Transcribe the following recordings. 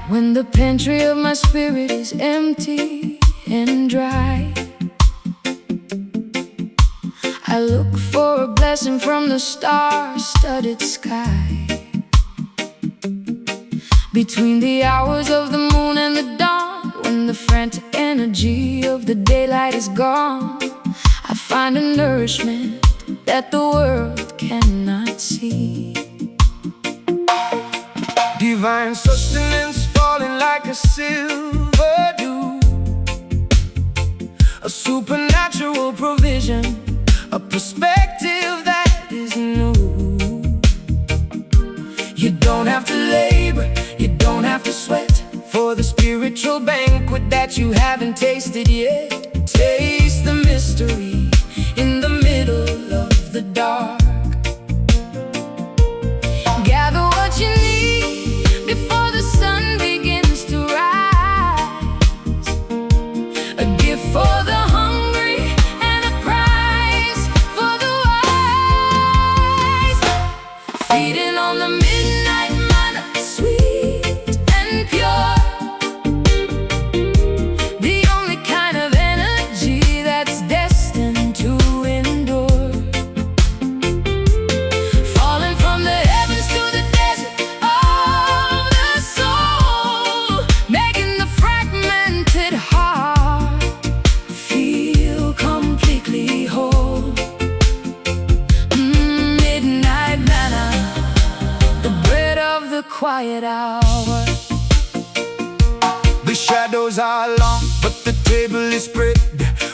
When the pantry of my spirit is empty and dry, I look for a blessing from the star-studded sky. Between the hours of the moon and the dawn, when the frantic energy of the daylight is gone, I find a nourishment that the world cannot see. Divine sustenance falling like a silver dew, a supernatural provision, a perspective that is new. You don't have to labor, you don't have to sweat for the spiritual banquet that you haven't tasted yet. Taste the mystery in the middle of the dark. Gather what you need before the sun begins to rise. A gift for the hungry and a prize for the wise. Feeding on the midnight manna, sweet and pure, the only kind of energy that's destined to endure. Falling from the heavens to the desert of the soul, making the fragmented heart feel completely whole. Midnight manna, the bread of the quiet hour. The shadows are long, but the table is spread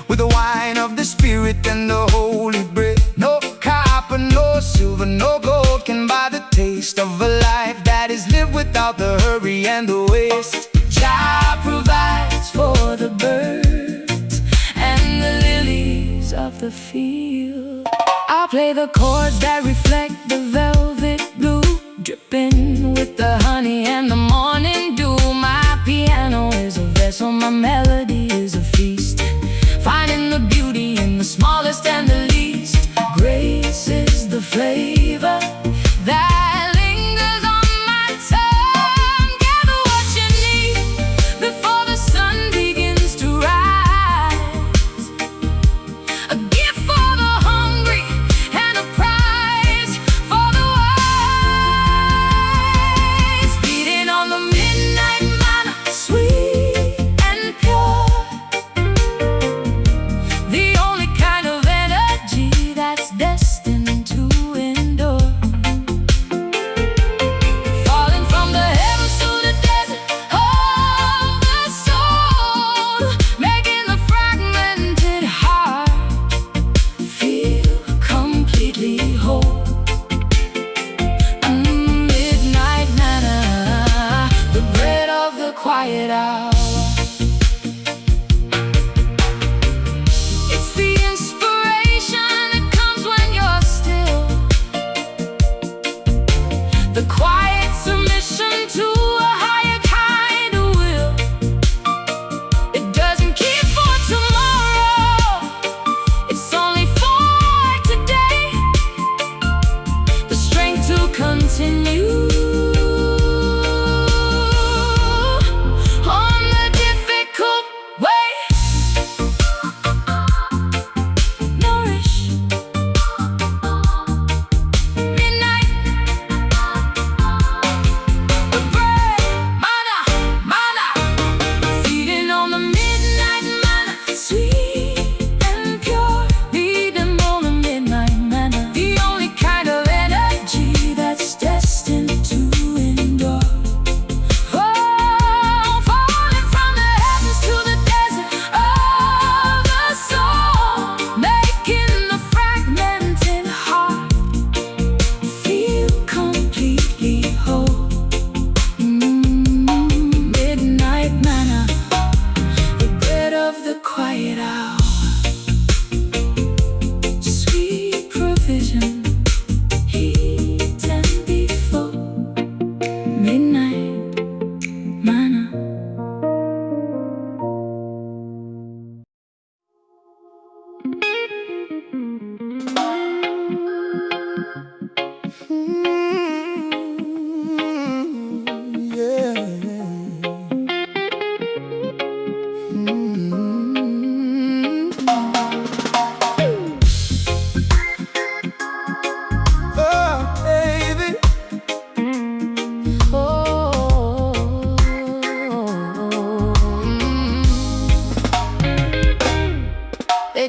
with the wine of the Spirit and the holy bread. No copper, no silver, no gold can buy the taste of a life that is lived without the hurry and the waste. Jah provides for the birds and the lilies of the field. I'll play the chords that reflect the velvet blue, dripping with the honey and the morning dew. My piano is a vessel, my melody is a feast, finding the beauty in the smallest and the least. Grace is the flavor that lingers on my tongue. Gather what you need before the sun begins to rise. A gift for the hungry and a prize for the wise. Feeding on the midnight manna, sweet and pure,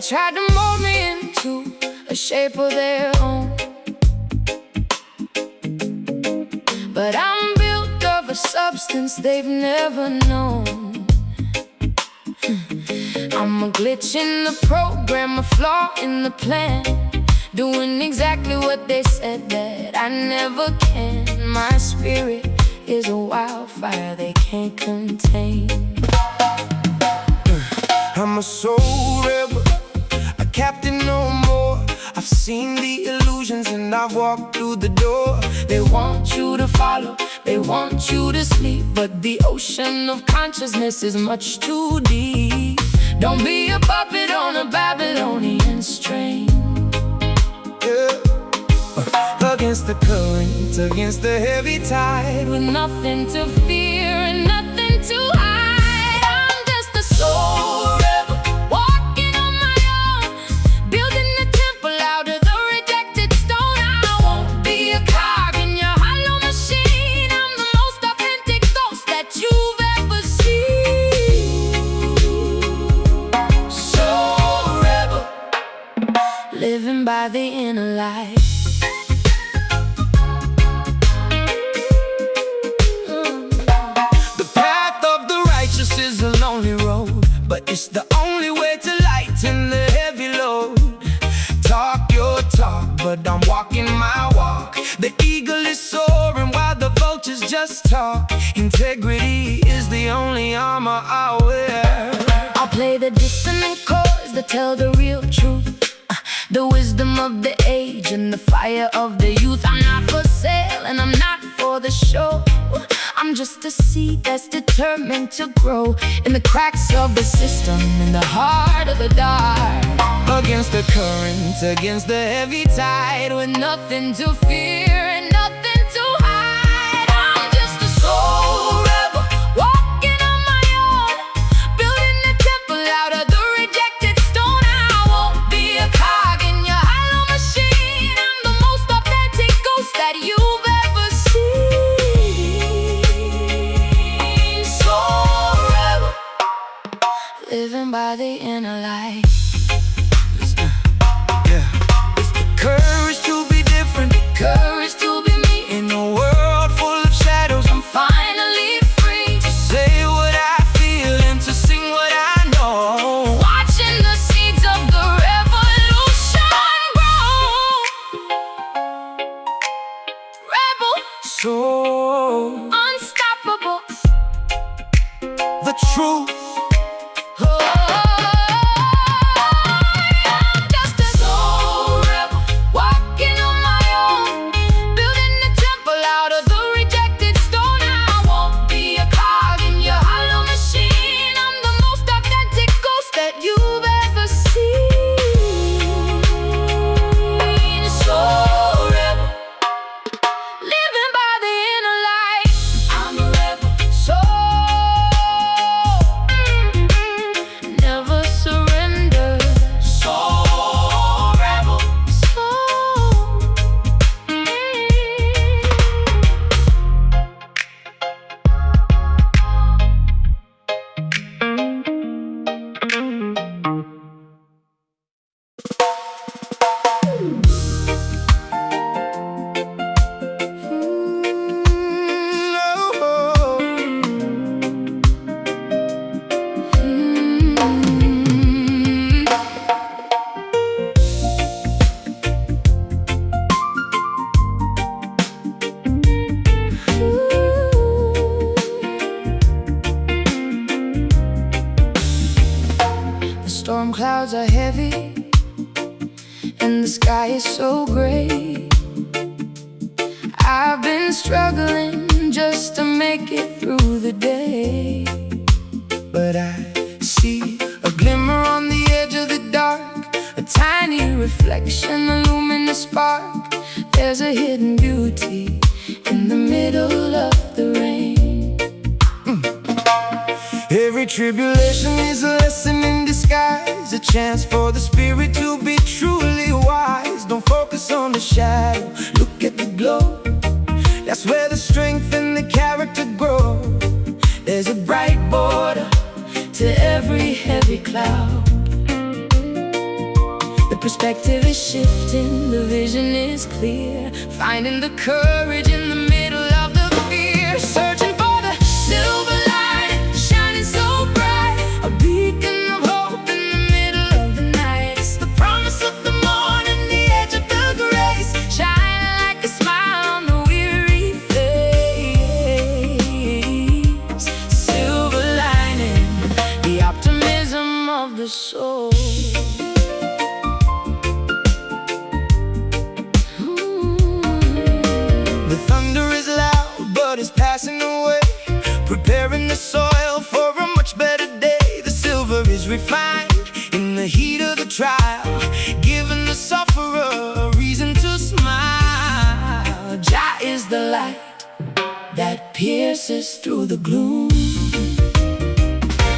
tried to mold me into a shape of their own, but I'm built of a substance they've never known. I'm a glitch in the program, a flaw in the plan, doing exactly what they said that I never can. My spirit is a wildfire they can't contain. I'm a soul rebel, a captain no more. I've seen the illusions and I've walked through the door. They want you to follow, they want you to sleep, but the ocean of consciousness is much too deep. Don't be a puppet on a Babylonian string. Yeah. Against the current, against the heavy tide, with nothing to fear and nothing to hide. I'm just a soul rebel, walking on my own, building a temple out of the rejected stone. I won't be a cog in your hollow machine. I'm the most authentic ghost that you've ever seen. Soul rebel, living by the inner light. Is a lonely road, but it's the only way to lighten the heavy load. Talk your talk, but I'm walking my walk. The eagle is soaring while the vultures just talk. Integrity is the only armor I wear. I'll play the dissonant chords that tell the real truth, the wisdom of the age and the fire of the youth. I'm not for sale and I'm not for the show. I'm just a seed that's determined to grow in the cracks of the system, in the heart of the dark. Against the current, against the heavy tide, with nothing to fear and nothing to hide. I'm just a soul rebel, walking on my own, building a temple out of the rejected stone. I won't be a cog in your hollow machine. I'm the most authentic ghost that you've ever seen. Soul rebel, living by the inner light. Courage to be different, courage to be me. In a world full of shadows, I'm finally free to say what I feel and to sing what I know. Watching the seeds of the revolution grow. Rebel, so unstoppable, the truth. Storm clouds are heavy and the sky is so gray. I've been struggling just to make it through the day, but I see a glimmer on the edge of the dark, a tiny reflection, a luminous spark. There's a hidden beauty in the middle of the rain. Every tribulation is a lesson in disguise, a chance for the spirit to be truly wise. Don't focus on the shadow, look at the glow. That's where the strength and the character grow. There's a bright border to every heavy cloud. perspective is shifting, the vision is clear, finding the courage in the middle of the fear, searching for the silver lining, shining so bright, a beacon of hope in the middle of the night. It's the promise of the morning, the edge of the grace, shining like a smile on the weary face. Silver lining, the optimism of the soul. Is passing away, preparing the soil for a much better day. The silver is refined in the heat of the trial, giving the sufferer a reason to smile. Jah is the light that pierces through the gloom.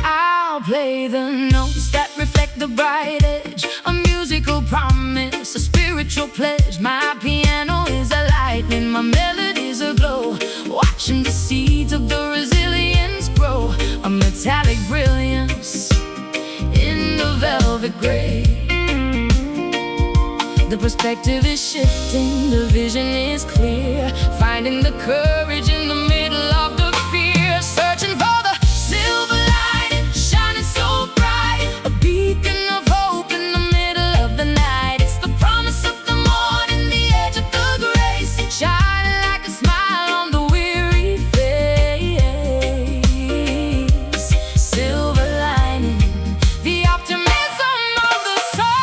I'll play the notes that reflect the bright edge, a musical promise, a spiritual pledge. My piano is a lightning, my melodies aglow, watching the seeds of the resilience grow, a metallic brilliance in the velvet gray. The perspective is shifting, the vision is clear, finding the courage in the middle of the fear, searching for the silver lining, shining so bright, a beacon of hope in the middle of the night. It's the promise of the morning, the edge of the grace, shining like a smile on the weary face. Silver lining, the optimism of the soul.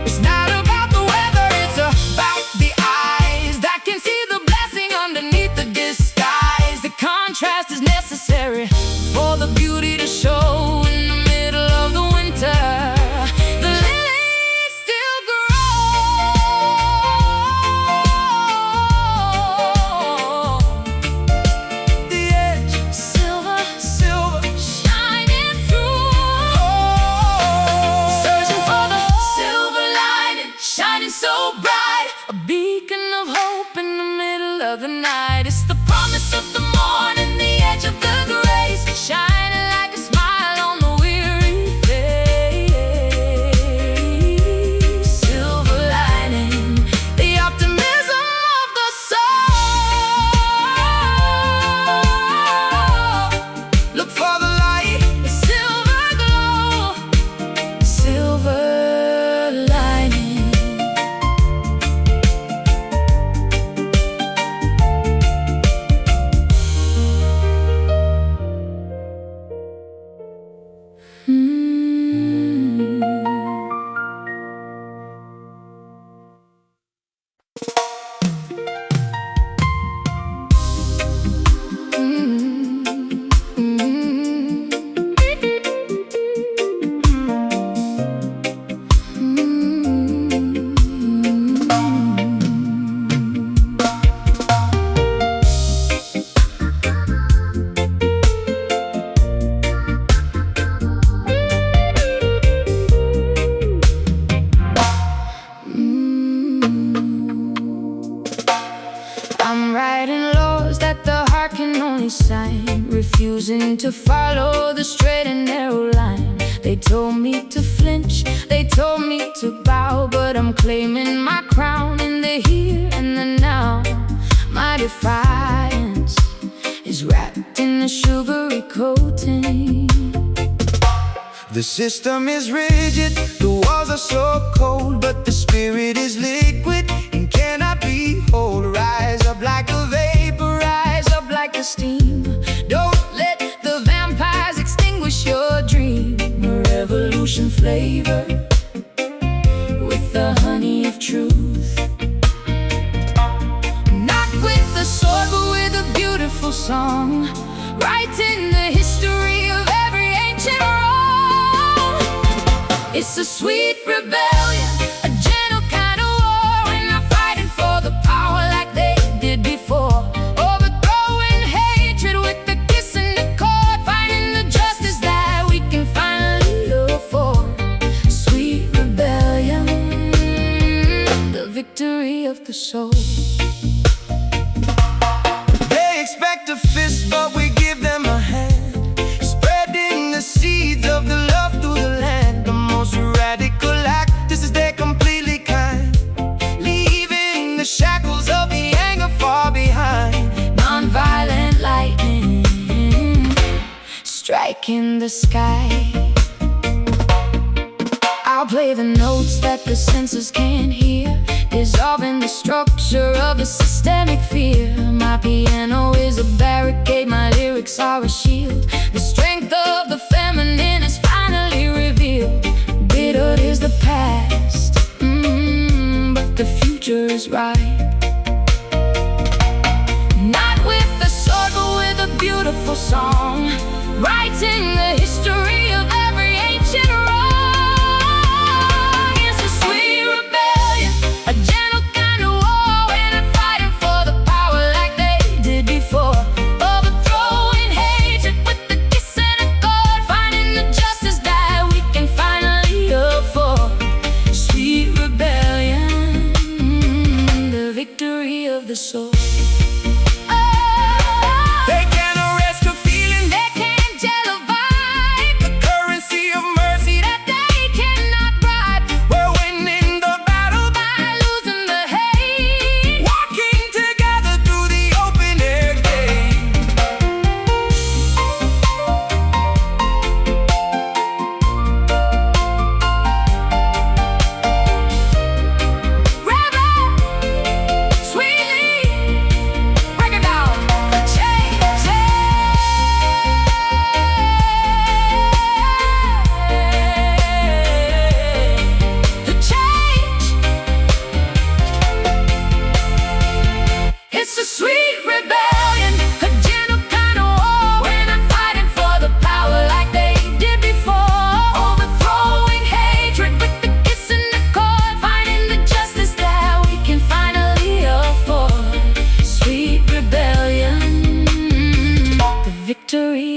It's not about the weather, it's about the eyes that can see the blessing underneath the disguise. The contrast is necessary for the beauty to show in the middle of the winter. The lilies still grow. The edge, silver, silver, shining through. Searching for the silver lining, shining so bright, a beacon of hope in the middle of the night. It's the promise of the morning, the edge of the grace, shining like a smile on the weary face. Silver lining, the optimism of the soul. Look for the light, the silver glow, silver lining. I'm writing laws that the heart can only sign, refusing to follow the straight and narrow line. They told me to flinch, they told me to bow, but I'm claiming my crown in the here and the now. My defiance is wrapped in a sugary coating. The system is rigid, the walls are so cold, but the spirit is liquid and cannot be whole. Rise up like a vapor, rise up like a steam. Don't let the vampires extinguish your dream. A revolution flavor with the honey of truth. Not with the sword, but with a beautiful song, writing the history of every ancient wrong. It's a sweet rebellion, a gentle kind of war. We're not fighting for the power like they did before, overthrowing hatred with the kiss and the chord, finding the justice that we can finally afford. Sweet rebellion, the victory of the soul. in the sky. I'll play the notes that the senses can't hear, dissolving the structure of a systemic fear. My piano is a barricade, my lyrics are a shield. The strength of the feminine is finally revealed. Bitter is the past, but the future is ripe. Not with a sword, but with a beautiful song, writing the history of every ancient wrong. It's a sweet rebellion, a gentle kind of war. We're not fighting for the power like they did before, overthrowing hatred with the kiss and a chord, finding the justice that we can finally afford. Sweet rebellion, the victory of the soul.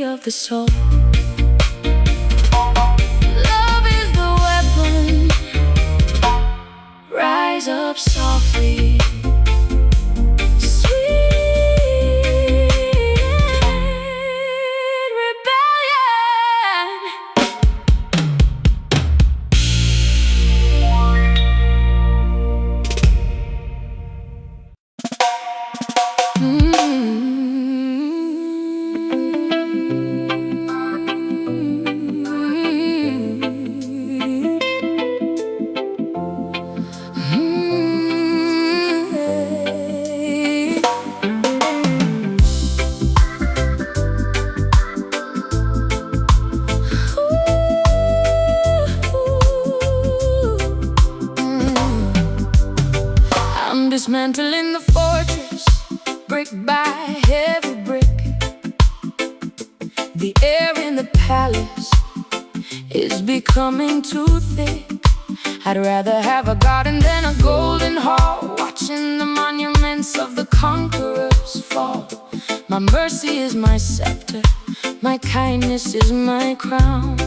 Of the soul. Love is the weapon. Rise up softly. Sweet rebellion. Dismantling the fortress, brick by heavy brick. The air in the palace is becoming too thick. I'd rather have a garden than a golden hall, watching the monuments of the conquerors fall. My mercy is my scepter, my kindness is my crown.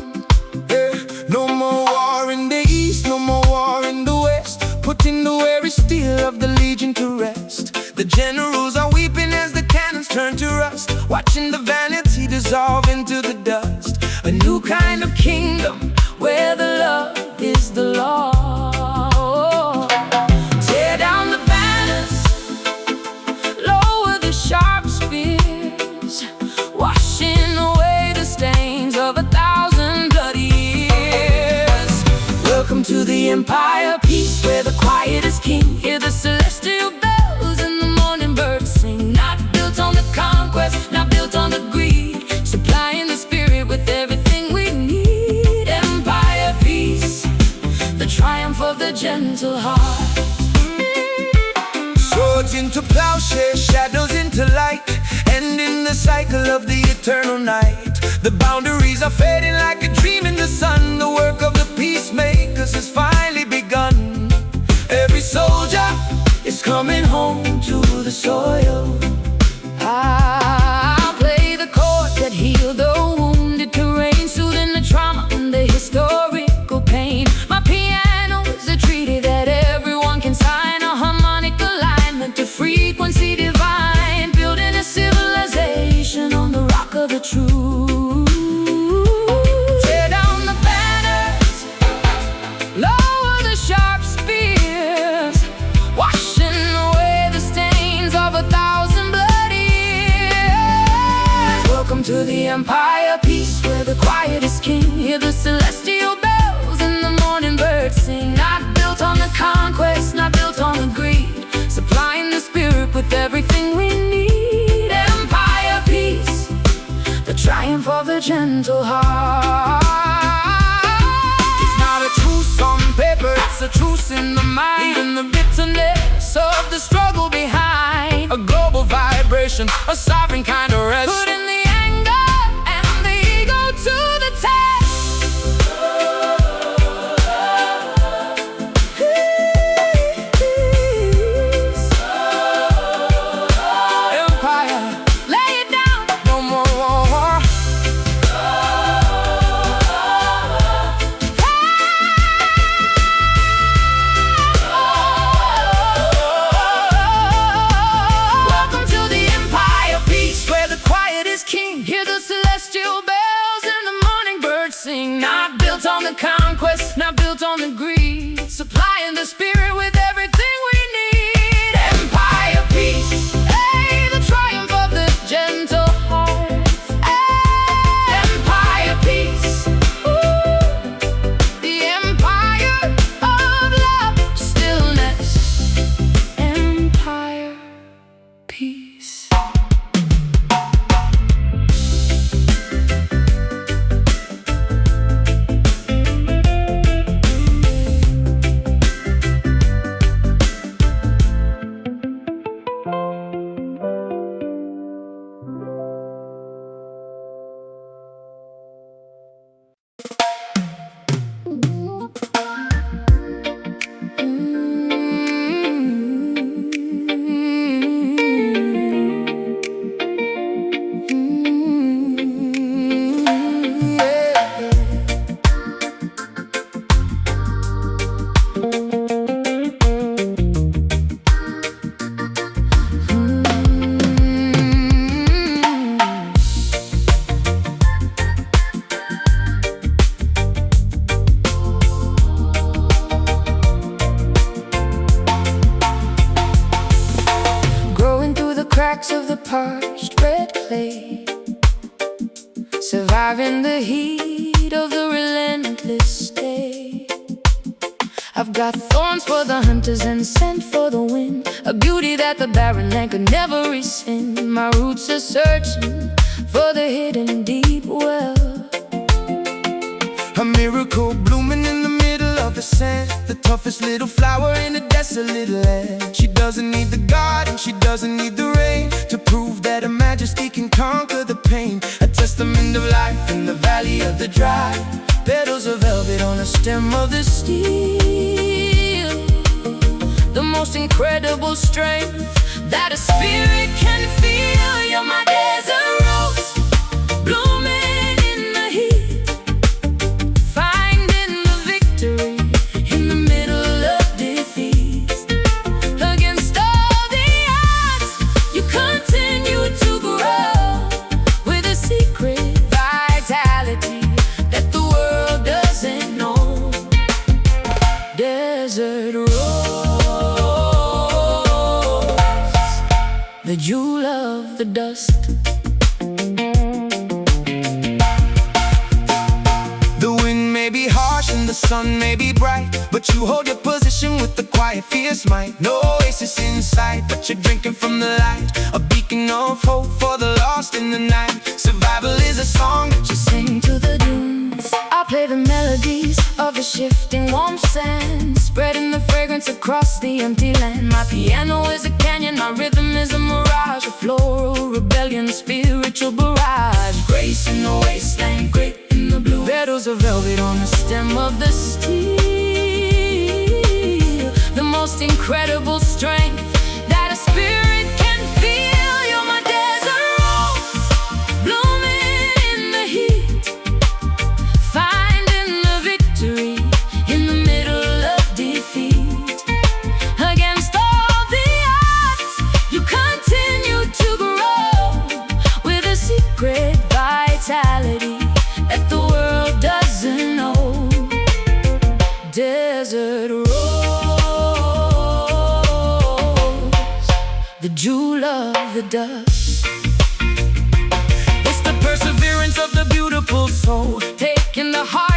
No more war in the east, no more war in the west, putting the weary steel of the legion to rest. The generals are weeping as the cannons turn to rust, watching the vanity dissolve into the dust. A new kind of kingdom where the love is the law. Tear down the banners, lower the sharp spears, washing away the stains of 1,000 bloody years. Welcome to the empire, peace where the quiet is king. Hear the celestial bells and the morning birds sing. Not built on the conquest, not built on the greed, supplying the spirit with everything we need. Empire peace, the triumph of the gentle heart. Swords into plowshares, shadows into light, ending the cycle of the eternal night. The boundaries are fading like a dream in the sun. The work of the peacemakers has finally begun. Every soldier is coming home to the soil. I'll play the chord that healed the wounded terrain, soothing the trauma and the historical pain. My piano is a treaty that everyone can sign, a harmonic alignment to frequency divine, building a civilization on the rock of the truth. Hear the celestial bells and the morning birds sing. Not built on the conquest, not built on the greed, supplying the spirit with everything we need. Empire peace, the triumph of the gentle heart. It's not a truce on paper, it's a truce in the mind. Even the bitterness of the struggle behind, a global vibration, a sovereign kind of rest. Put in the anger and the ego to the test. Empire, lay it down, no more war. Welcome to the empire peace, where the quiet is king. Hear the celestial bells and the morning birds sing. Not built on the conquest, not built on the greed, supplying the spirit with everything we need. Empire peace, hey, the triumph of the gentle heart. Hey, empire peace, ooh, the empire of love, stillness. Empire peace. Growing through the cracks of the parched red clay, surviving the heat of the relentless day. I've got thorns for the hunters and scent for the wind, a beauty that the barren land could never rescind. My roots are searching for the hidden deep well. A miracle blooming in the middle of the sand, the toughest little flower in a desolate land. She doesn't need the garden, she doesn't need the rain, to prove that her majesty can conquer the pain. A testament of life in the valley of the dry, petals of velvet on a stem of the steel. The most incredible strength that a spirit can feel. You're my desert rose, blooming in the heat, finding the victory in the middle of defeat. Against all the odds, you continue to grow with a secret vitality that the world doesn't know. Desert rose, the jewel of the dust. The wind may be harsh and the sun may be bright, but you hold your position with the quiet, fierce might. No oasis in sight, but you're drinking from the light, a beacon of hope for the lost in the night. Survival is a song that you Sing to the dunes, I play the melodies of a shifting warm sand, spreading the fragrance across the empty land. My piano is a canyon, my rhythm is a mirage, a floral rebellion, spiritual barrage. Grace in the wasteland, grit in the blue, petals of velvet on the stem of the steel. The most incredible strength that a spirit can feel. You're my desert rose, blooming in the heat, finding the victory in the middle of defeat. Against all the odds, you continue to grow with a secret vitality that the world doesn't know. Desert rose, the jewel of the dust. It's the perseverance of the beautiful soul, taking the heart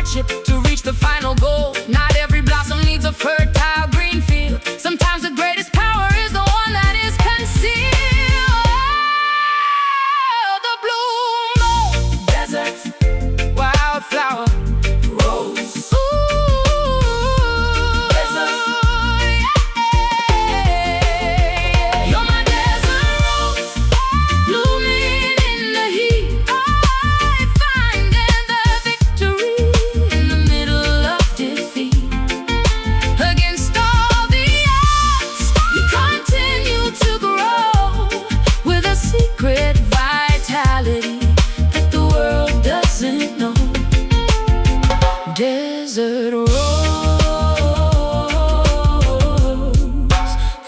Desert rose,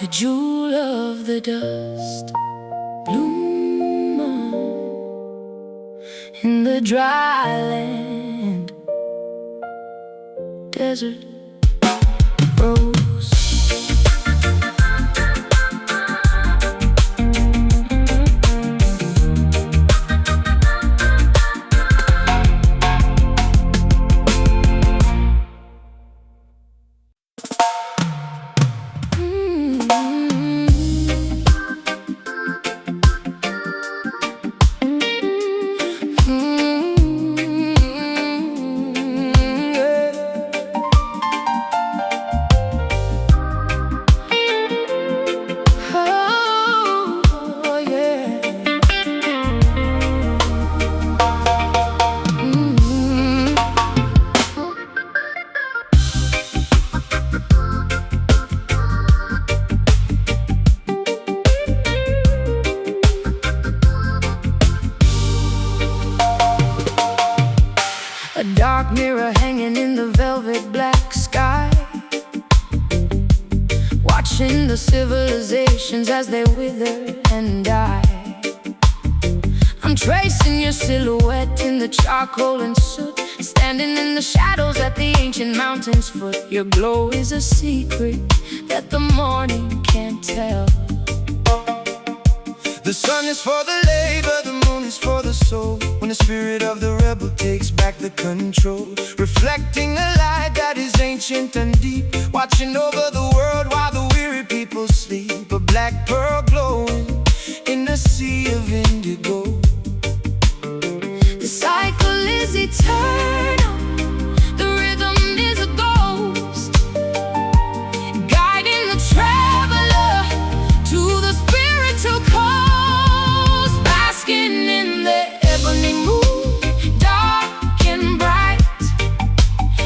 the jewel of the dust, bloom in the dry land. Desert rose. A dark mirror hanging in the velvet black sky, watching the civilizations as they wither and die. I'm tracing your silhouette in the charcoal and soot, standing in the shadows at the ancient mountain's foot. Your glow is a secret that the morning can't tell. The sun is for the labor, the moon is for the soul. When the spirit of the rebel takes back the control, reflecting a light that is ancient and deep, watching over the world while the weary people sleep. A black pearl glowing in a sea of indigo. The cycle is eternal, the rhythm is a ghost, guiding the traveler to the spiritual coast. Basking in the ebony moon, dark and bright,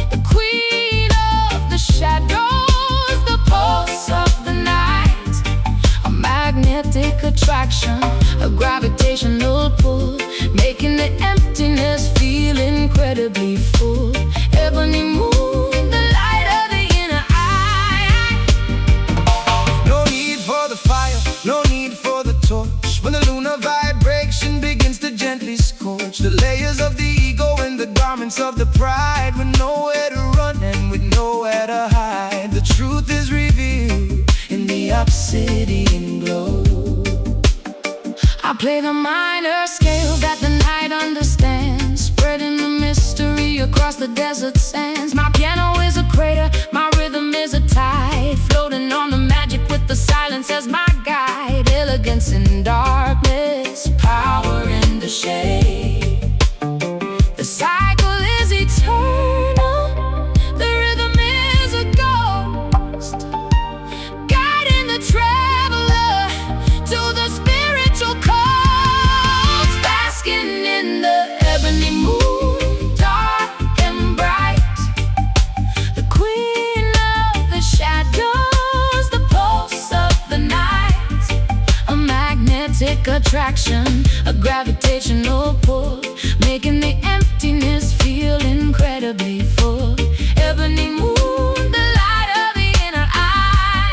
the queen of the shadows, the pulse of the night. A magnetic attraction, a gravitational pull, making the emptiness feel incredibly full. Ebony moon, the light of the inner eye. No need for the fire, no need for the torch. When the lunar vibration begins to gently scorch the layers of the ego and the garments of the pride, with nowhere to run and with nowhere to hide. The truth is revealed in the obsidian glow. I play the minor scales that the night understands, spreading the mystery across the desert sands. My piano is a crater, my rhythm is a tide, floating on the magic with the silence as my guide. Elegance in darkness, power in the shade. The cycle is eternal, the rhythm is a ghost, guiding the traveler to the spiritual coast. Basking in the ebony moon, dark and bright, the queen of the shadows, the pulse of the night. A magnetic attraction, a gravitational pull, making the emptiness feel incredibly full. Ebony moon, the light of the inner eye.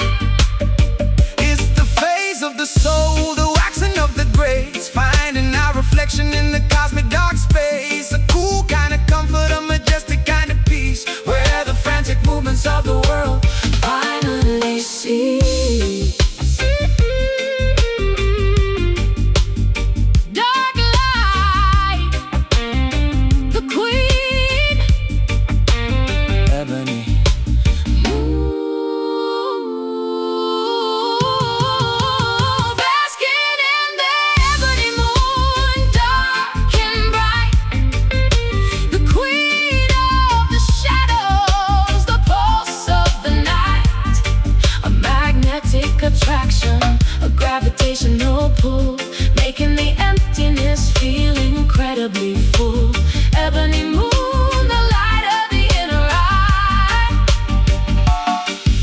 It's the phase of the soul, the waxing of the grace, finding our reflection in the cosmic dark space. A cool kind of comfort, a majestic kind of peace, where the frantic movements of the world Finally cease. Dark light, the queen, ebony. basking in the ebony moon, dark and bright, the queen of the shadows, the pulse of the night. A magnetic attraction, a gravitational pull, making the emptiness feel incredibly full. Ebony moon, the light of the inner eye.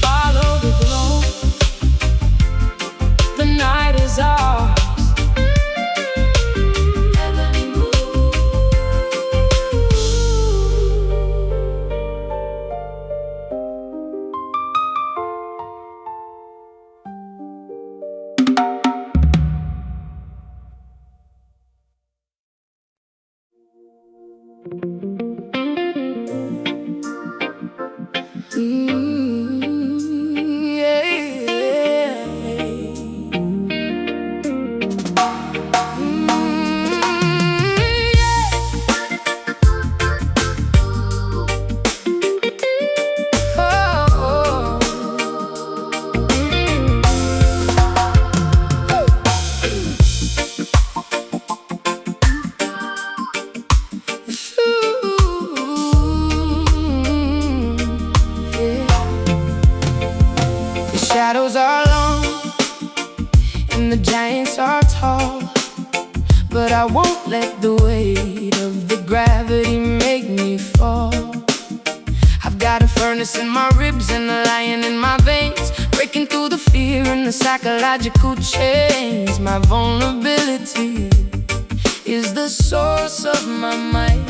Follow the glow, the night is ours. Ebony moon. shadows are long and the giants are tall, but I won't let the weight of the gravity make me fall. I've got a furnace in my ribs and a lion in my veins, breaking through the fear and the psychological chains. My vulnerability is the source of my might.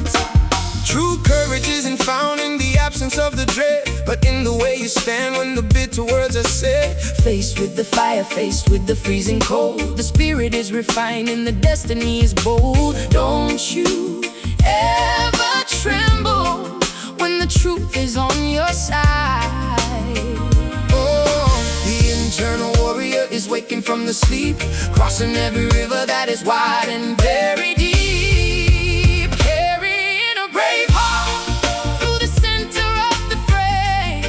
True courage isn't found in the absence of the dread, but in the way you stand when the bitter words are said. Faced with the fire, faced with the freezing cold, the spirit is refined and the destiny is bold. Don't you ever tremble when the truth is on your side. Oh, the internal warrior is waking from the sleep, crossing every river that is wide and very deep, carrying a brave heart through the center of the fray,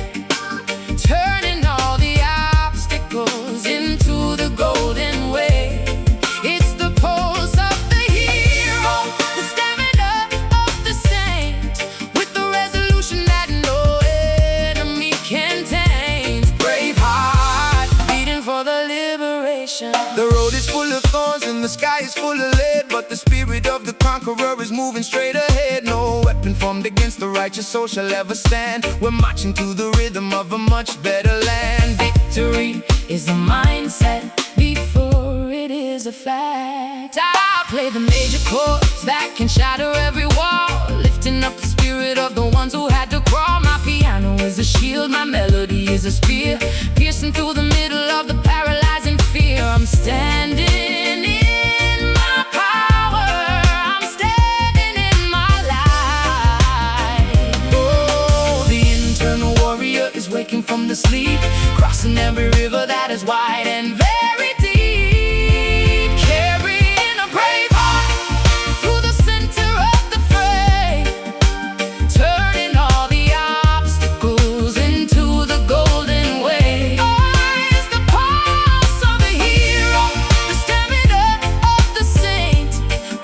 turning all the obstacles into the golden way. It's the pulse of the hero, the stamina of the saint, with the resolution that no enemy can tame. Brave heart, beating for the liberation. The road is full of thorns and the sky is full of lead, but the spirit of the conqueror is moving straight ahead. No weapon formed against the righteous soul shall ever stand. We're marching to the rhythm of a much better land. Victory is a mindset before it is a fact. I'll play the major chords that can shatter every wall, lifting up the spirit of the ones who had to crawl. My piano is a shield, my melody is a spear, piercing through the middle of the paralyzing fear. I'm standing in my power, I'm standing in my light. Oh, The internal warrior is waking from the sleep, crossing every river that is wide and very deep, carrying a brave heart through the center of the fray, turning all the obstacles into the golden way. Oh, it's the pulse of a hero, the stamina of the saint,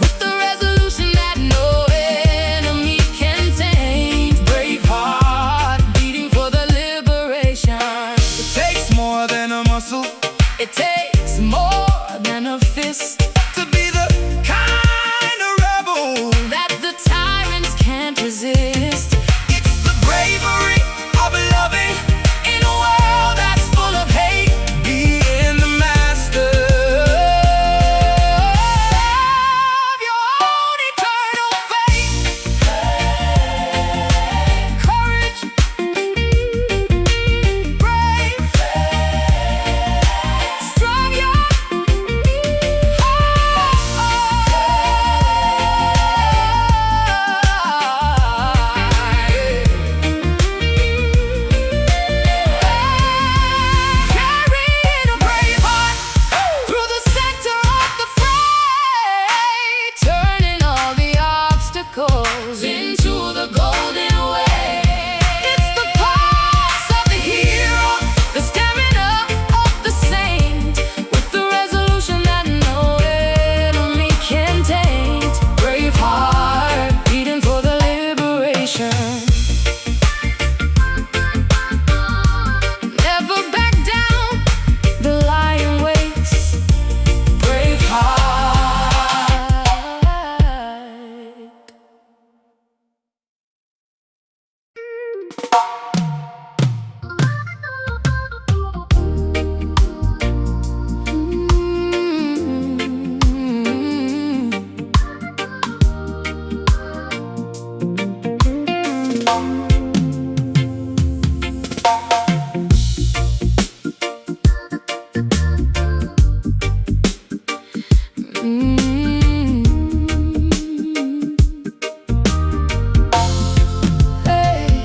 with the resolution that no enemy can tame. Brave heart, beating for the liberation. it takes more than a muscle It takes more than a fist to be the kind of rebel. that the tyrants can't resist. It's the bravery of loving in a world that's full of hate, being the master Of your own eternal fate. Courage, brave, strong, young, carrying a brave heart through the center of the fray, turning all the obstacles into the golden way. It's the pulse of the hero, the stamina of the saint, with the resolution that no enemy can taint. Brave heart, beating for the liberation. Never back down, the lion waits. Brave heart. Hey,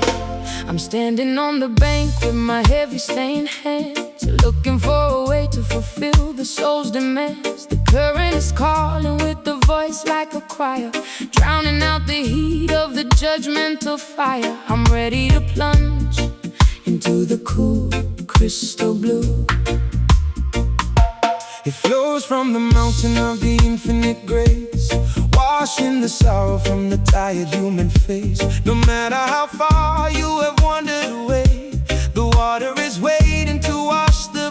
I'm standing on the bank with my heavy stained hands, looking for a way to fulfill the soul's demands. The current is calling with the voice like a choir, drowning out the heat of the judgmental fire. I'm ready to plunge into the cool crystal blue. It flows from the mountain of the infinite grace, washing the sorrow from the tired human face. No matter how far you have wandered away, the water is waiting to wash the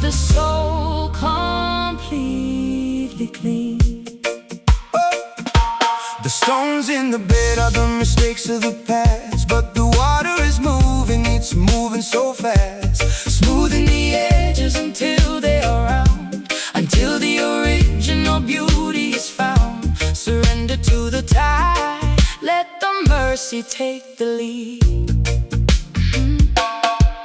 the soul completely clean. The stones in the bed are the mistakes of the past, but the water is moving, it's moving so fast. Smoothing the edges until they are round, until the original beauty is found. Surrender to the tide, let the mercy take the lead.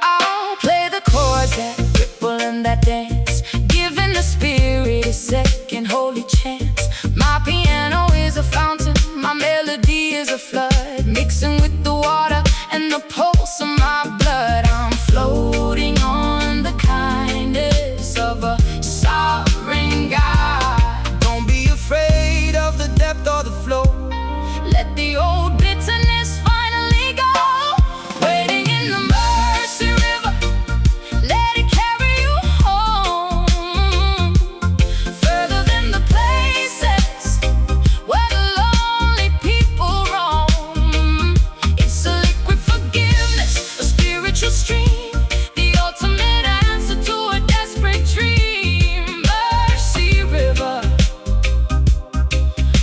I'll play the chords that ripple and that dance, giving the spirit a second holy chance. My piano is a fountain, my melody is a flood, mixing with the water and the pulse of my blood. I'm floating on the kindness of a sovereign God. Don't be afraid of the depth or the flow. Let the old bitterness finally go. Waiting in the mercy river, let it carry you home, further than the places where the lonely people roam. It's a liquid forgiveness, a spiritual stream, the ultimate answer to a desperate dream. Mercy river,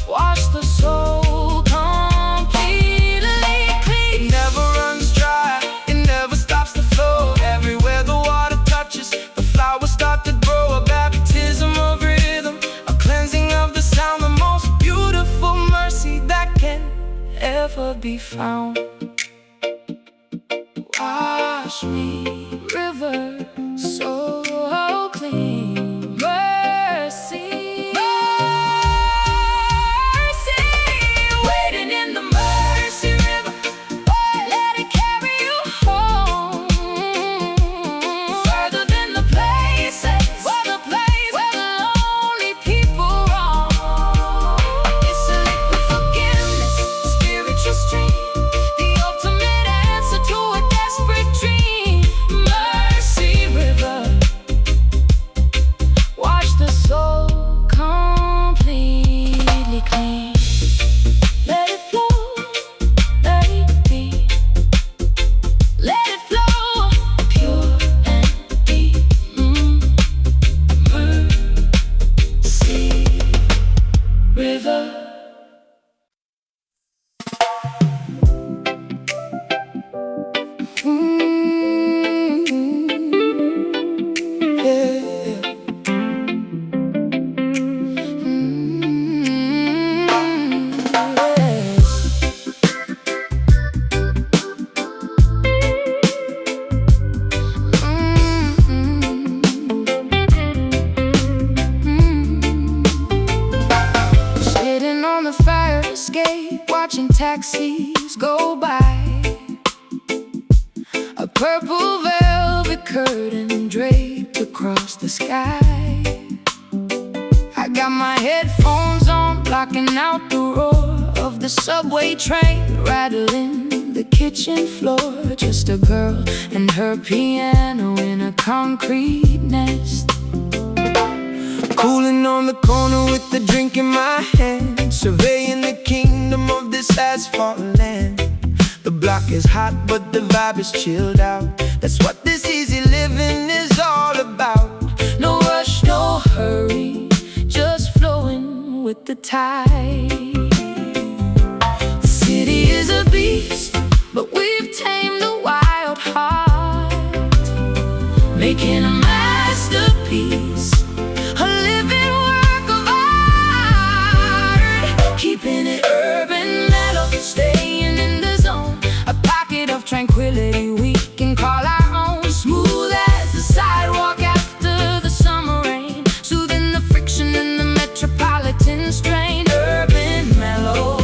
wash the soul completely clean. It never runs dry, it never stops the flow. Everywhere the water touches, the flowers start to grow. A baptism of rhythm, a cleansing of the sound, the most beautiful mercy that can Ever be found. Wash me, river, so clean. Mercy, mercy, waiting in the mercy river, let it carry you home, further than the places where the lonely people roam. It's a liquid forgiveness, spiritual stream, the ultimate answer to a desperate dream. Mercy river, wash the soul completely clean. Let it flow, let it be, let it flow pure and deep. Mercy river. Sitting on the fire escape, watching taxis go by. A purple velvet curtain draped across the sky. I got my headphones on, blocking out the roar of the subway train, rattling the kitchen floor. Just a girl and her piano in a concrete nest. cooling on the corner with the drink in my hand, surveying the kingdom of this asphalt land. The block is hot, but the vibe is chilled out. That's what this easy living is all about. No rush, no hurry, just flowing with the tide. The city is a beast, but we've tamed the wild heart, making a masterpiece, a living work of art. Keeping it urban, mellow, staying in the zone, a pocket of tranquility we can call our own. Smooth as the sidewalk after the summer rain, soothing the friction in the metropolitan strain. Urban mellow,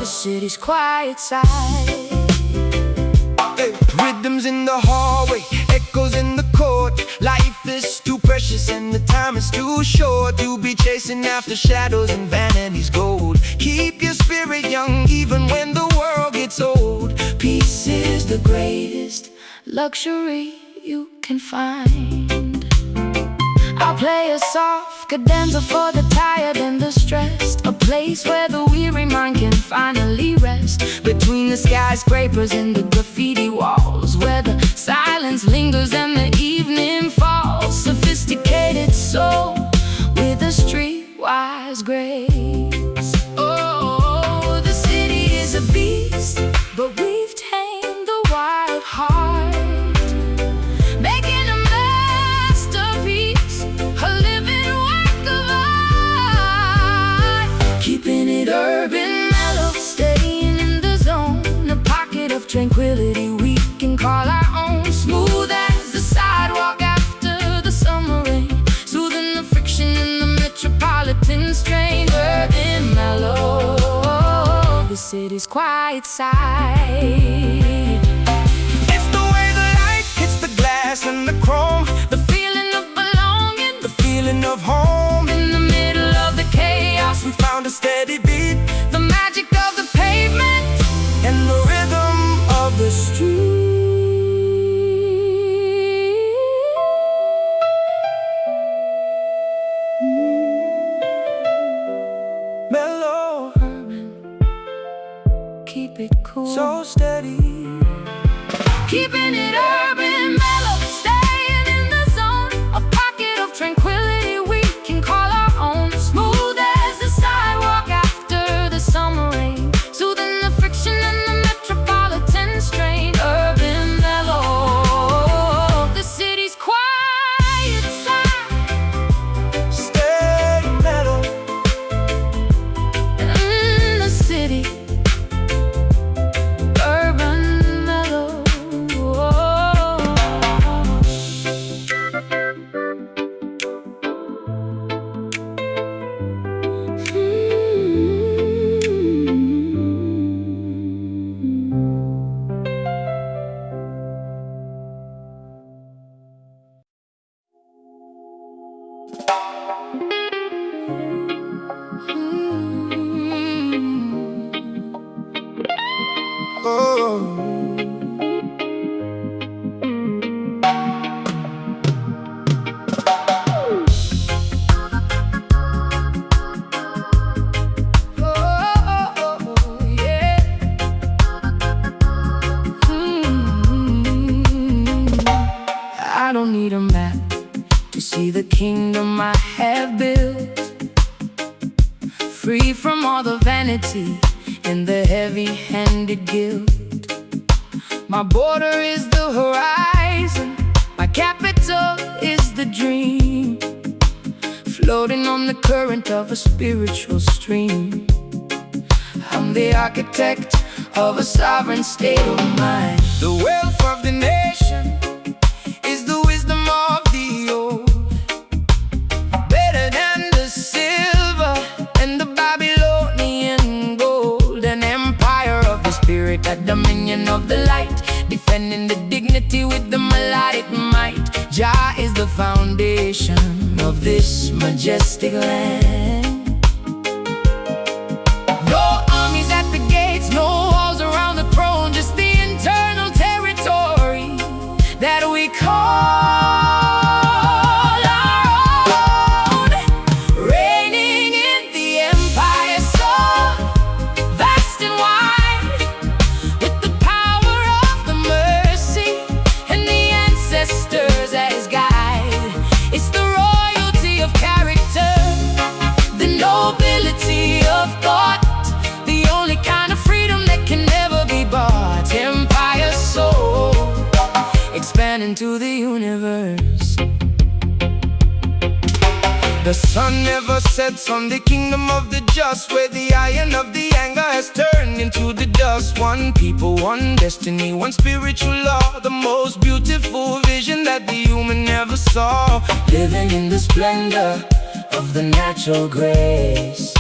the city's quiet side. Hey, rhythms in the hallway, echoes in the court. Life is too precious and the time is too short to be chasing after shadows and vanity's gold. Keep your spirit young even when the world gets old. Peace is the greatest luxury you can find. I'll play a soft cadenza for the tired and the stressed, a place where the weary mind can finally rest. Between the skyscrapers and the graffiti walls, where the silence lingers and the evening falls. city's quiet side. It's the way the light hits the glass and the chrome, The feeling of belonging, the feeling of home. in the middle of the chaos, We found a steady beat the magic of the pavement, and the rhythm of the street. Mellow, urban. Keep it cool, so steady. keeping it urban, mellow, staying in the zone. A pocket of tranquility we can call our own. Smooth as the sidewalk after the summer rain, soothing the friction and the metropolitan strain. Urban mellow, the city's quiet side. Stay mellow. In the city, urban mellow. Oh. I don't need a map to see the kingdom I have built, free from all the vanity and the heavy-handed guilt. My border is the horizon, my capital is the dream, floating on the current of a spiritual stream. I'm the architect of a sovereign state of mind. The wealth of the nation is the wisdom of the old, better than the silver and the Babylonian gold. An empire of the spirit, a dominion of the light, defending the dignity with the melodic might. Jah is the foundation of this majestic land. No armies at the gates, no walls around the throne, just the internal territory that we call our own. Reigning in the empire so vast and wide, with the power of the mercy and the ancestors as guide. It's the royalty of character, the nobility of thought, the only kind of freedom that can never be bought. Empire soul, expanding to the universe. The sun never sets on the kingdom of the just, where the iron of the anger has turned into the dust. One people, one destiny, one spiritual law, the most beautiful vision that the human never saw. Living in the splendor of the natural grace.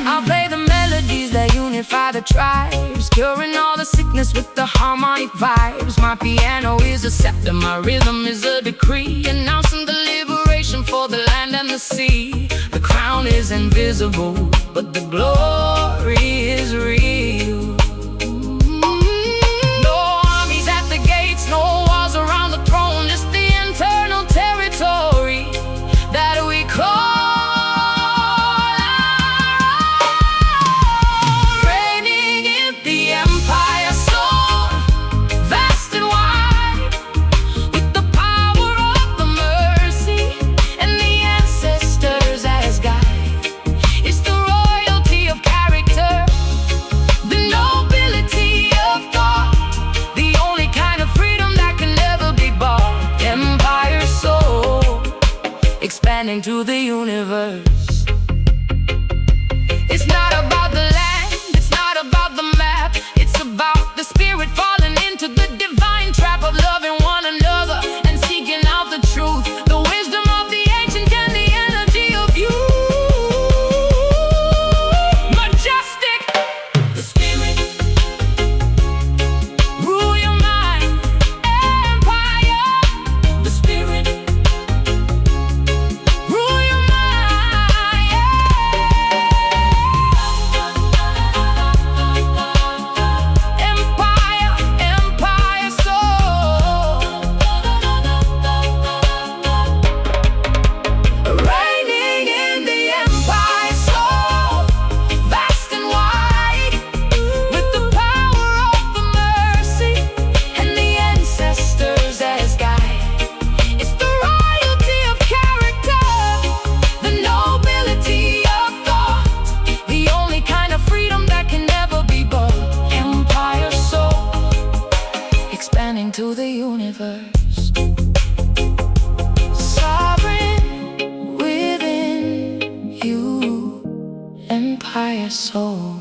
I'll play the melodies that unify the tribes, curing all the sickness with the harmonic vibes. My piano is a scepter, my rhythm is a decree, announcing the liberation for the land and the sea. The crown is invisible, but the glory is real. No armies at the gates, no walls around the throne, just the internal territory that we call. Expanding to the universe. It's not about the land, it's not about the map, it's about the spirit falling into the divine trap of loving one another and seeking out the truth, the wisdom of the ancient and the energy of you. Majestic, soul.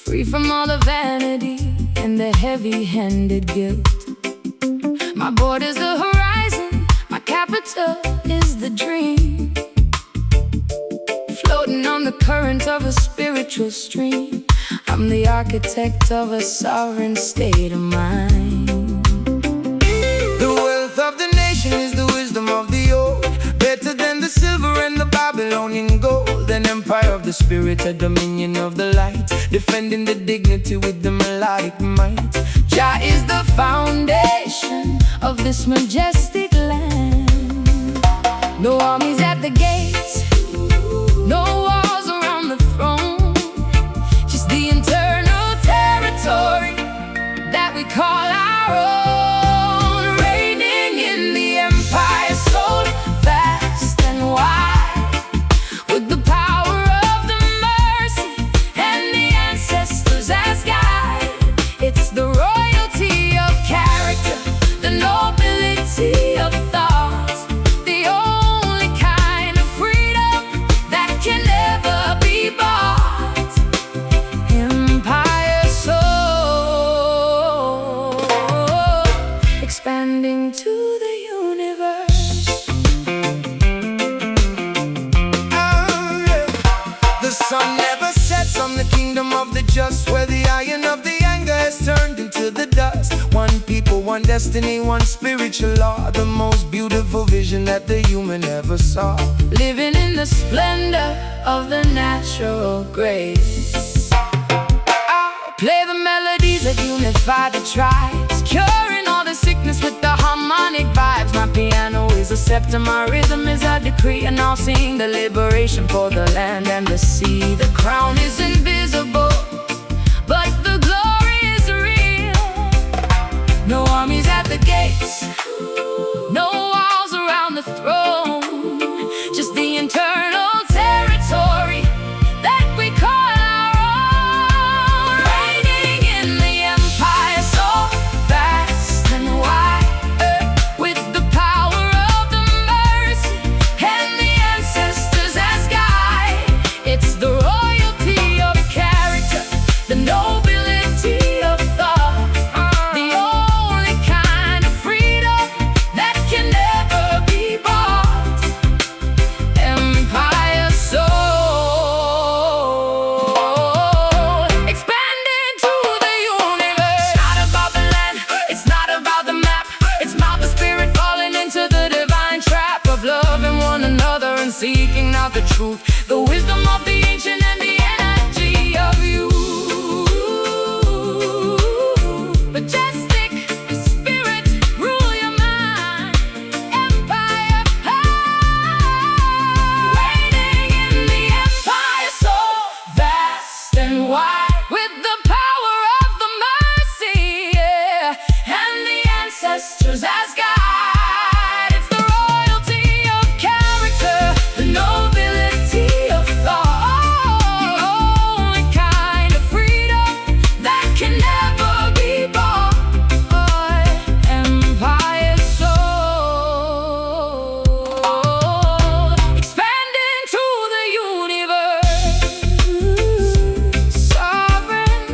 Free from all the vanity and the heavy-handed guilt. My border's the horizon, my capital is the dream. Floating on the current of a spiritual stream, I'm the architect of a sovereign state of mind. The wealth of the nation is the wisdom of the old, better than the silver and the Babylonian gold. An empire of the spirit, a dominion of the light, defending the dignity with the melodic might. Jah is the foundation of this majestic land. No armies at the gates, no walls around the throne, just the internal territory that we call our own. Reigning in the empire, soul vast and wide, with the power of the mercy and the ancestors as guide. It's the royalty of character, the nobility of thought, the only kind of freedom that can never be bought. Empire soul, expanding to the universe. The sun never sets on the kingdom of the just, where the iron of the anger has turned into the dust. One people, one destiny, one spiritual law, the most beautiful vision that the human ever saw. Living in the splendor of the natural grace. I'll play the melodies that unify the tribes, curing all the sickness with the harmonic vibes. My piano is a scepter, my rhythm is a decree, and I'll sing the liberation for the land and the sea. The crown is invisible, but the glory is real. No armies at the gates, no walls around the throne, just the internal territory that we call our own. Reigning in the empire, so vast and wide, with the power of the mercy and the ancestors as guide. It's the royalty of character, the nobility of thought, the only kind of freedom that can never be bought. Empire soul, expanding to the universe. It's not about the land, it's not about the map, it's about the spirit falling into the divine trap of loving one another and seeking out the truth, the wisdom of the ancient and the energy of you. Majestic spirit, rule your mind. Empire, reigning in the empire, so vast and wide, with the power of the mercy, and the ancestors as guide. It's the royalty of character, the nobility of thought, the only kind of freedom that can never be bought. Empire soul, expanding to the universe. Sovereign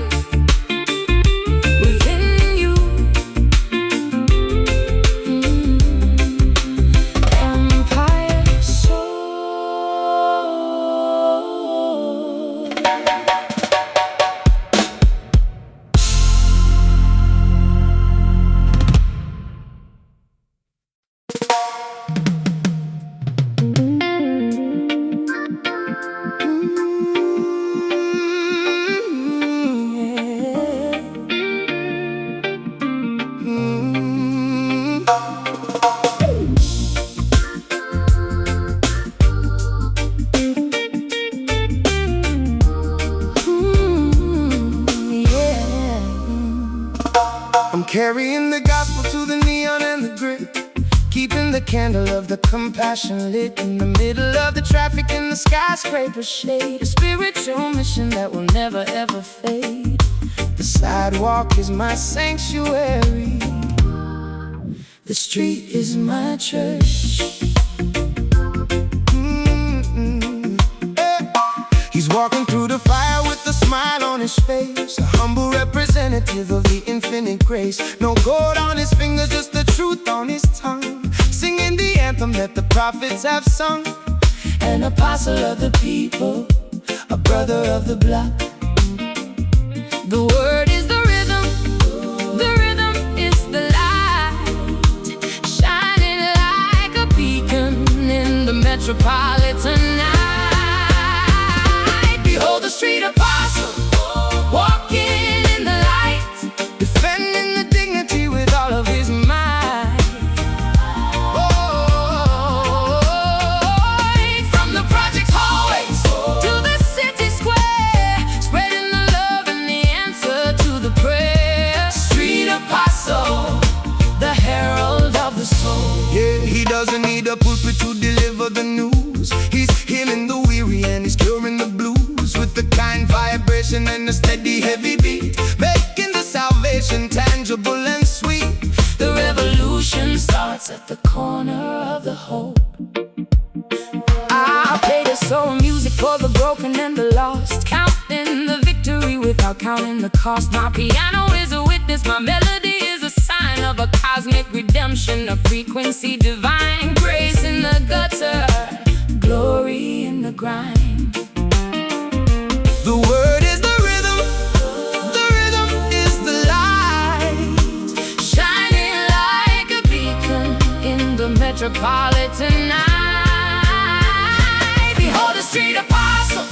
within you. Yeah. I'm carrying the gospel to the neon and the grid, keeping the candle of the compassion lit in the middle of the traffic in the skyscraper shade. A spiritual mission that will never ever fade. The sidewalk is my sanctuary. The street is my church. He's walking through the fire with a smile on his face, a humble representative of the infinite grace. No gold on his fingers, just the truth on his tongue, singing the anthem that the prophets have sung. An apostle of the people, a brother of the block. The word is the rhythm is the light, shining like a beacon in the metropolitan night. Behold the street apostle, walking in the light, defending the dignity with all of his might. From the project hallways to the city square, spreading the love and the answer to the prayer. Street apostle, the herald of the soul. Yeah, he doesn't need a pulpit to deliver the news. He's healing the weary and he's curing the blues, with the kind vibration and a steady heavy beat, making the salvation tangible and sweet. The revolution starts at the corner of the hope. I play the soul music for the broken and the lost, counting the victory without counting the cost. My piano is a witness, my melody is a sign of a cosmic redemption, a frequency divine. Grace in the gutter, glory in the grind. The word is the rhythm is the light, shining like a beacon in the metropolitan night. Behold the street apostle,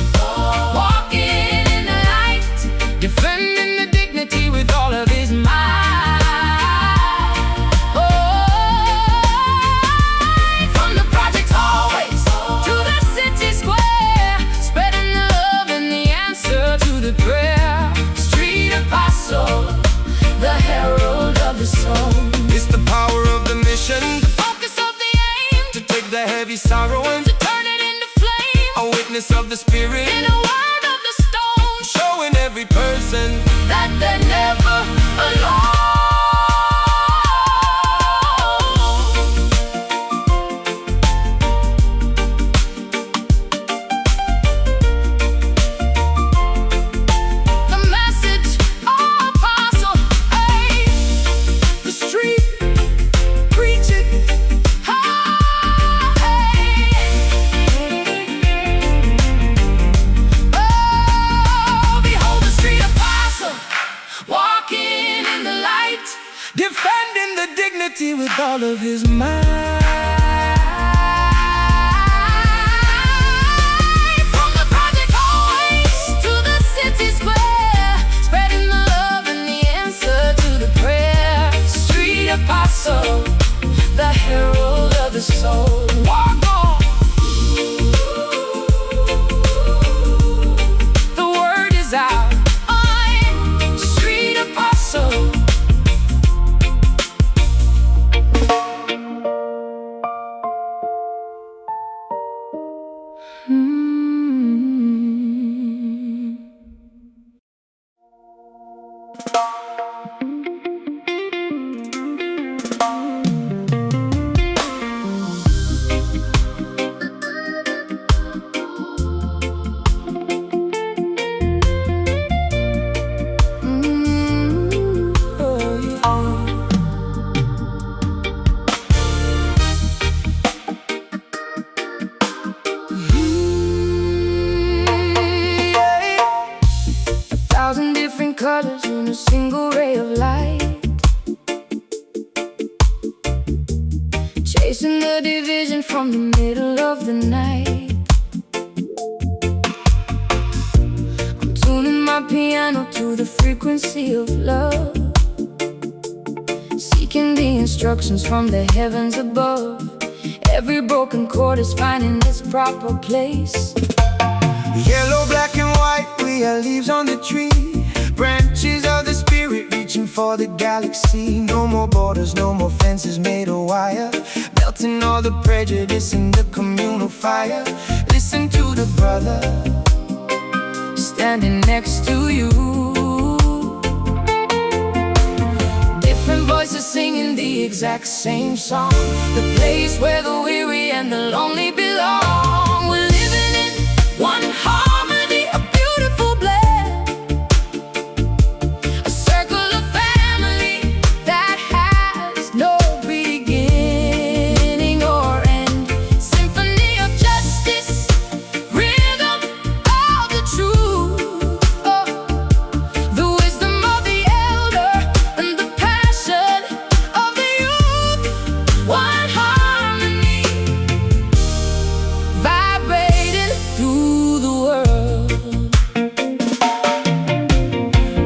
walking in the light, defending the dignity with all of his might. From the project hallways to the city square, spreading the love and the answer to the prayer. Street apostle, the herald of the soul. It's the power of the mission, the focus of the aim, to take the heavy sorrow and to turn it into flame. A witness of the spirit in a world of the stone, showing every person that they're never alone. Defending the dignity with all of his might. From the project hallways to the city square, spreading the love and the answer to the prayer. Street apostle, the herald of the soul. Walk on. The word is out. I'm street apostle. Colors in a single ray of light, chasing the division from the middle of the night. I'm tuning my piano to the frequency of love, seeking the instructions from the heavens above. Every broken chord is finding its proper place. Yellow, black and white, we are leaves on the tree. Branches of the spirit reaching for the galaxy. No more borders, no more fences made of wire. Melting all the prejudice in the communal fire. Listen to the brother standing next to you. Different voices singing the exact same song. The place where the weary and the lonely belong. We're living in one harmony, a beautiful blend, a circle of family that has no beginning or end. Symphony of justice, rhythm of the truth, oh, the wisdom of the elder and the passion of the youth. One harmony, vibrating through the world.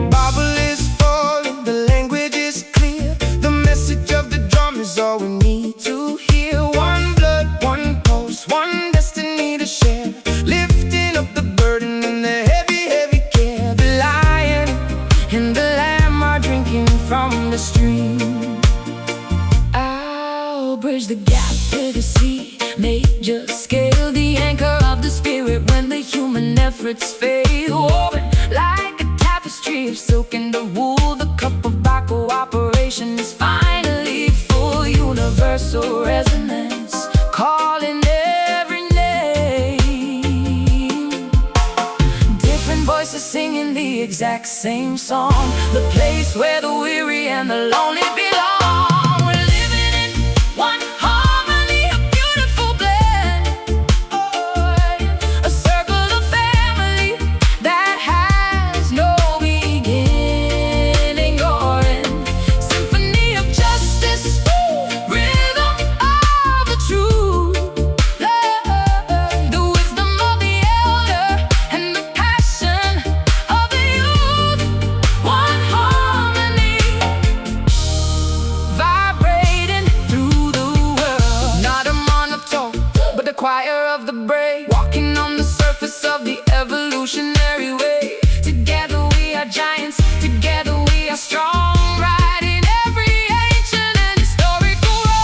Bible is falling, the language is clear. The message of the drum is all we need to hear. One blood, one pulse, one destiny to share. Lifting up the burden and the heavy, heavy care. The lion And the lamb are drinking from the stream. I'll bridge the gap to the sea. Major scale, the anchor of the spirit when the human efforts fail. Woven like a tapestry of silk and the wool. The cup of our cooperation is finally full. Universal resonance, calling every name. Different voices singing the exact same song. The place where the weary and the lonely belong. We're living in one harmony, a beautiful blend, a circle of family that has no beginning or end. Symphony of justice, rhythm of the truth, the wisdom of the elder and the passion of the youth. One harmony, vibrating through the world. Not a monotone, but the choir of the brave, walking on the surface of the evolutionary way. Together we are giants, together we are strong, riding every ancient and historical road.